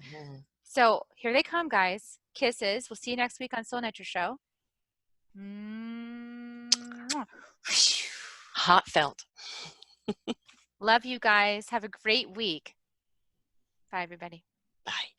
Speaker 1: So here they come, guys. Kisses. We'll see you next week on Soul Nectar Show.
Speaker 2: Heartfelt.
Speaker 1: Love you guys. Have a great week. Bye, everybody.
Speaker 2: Bye.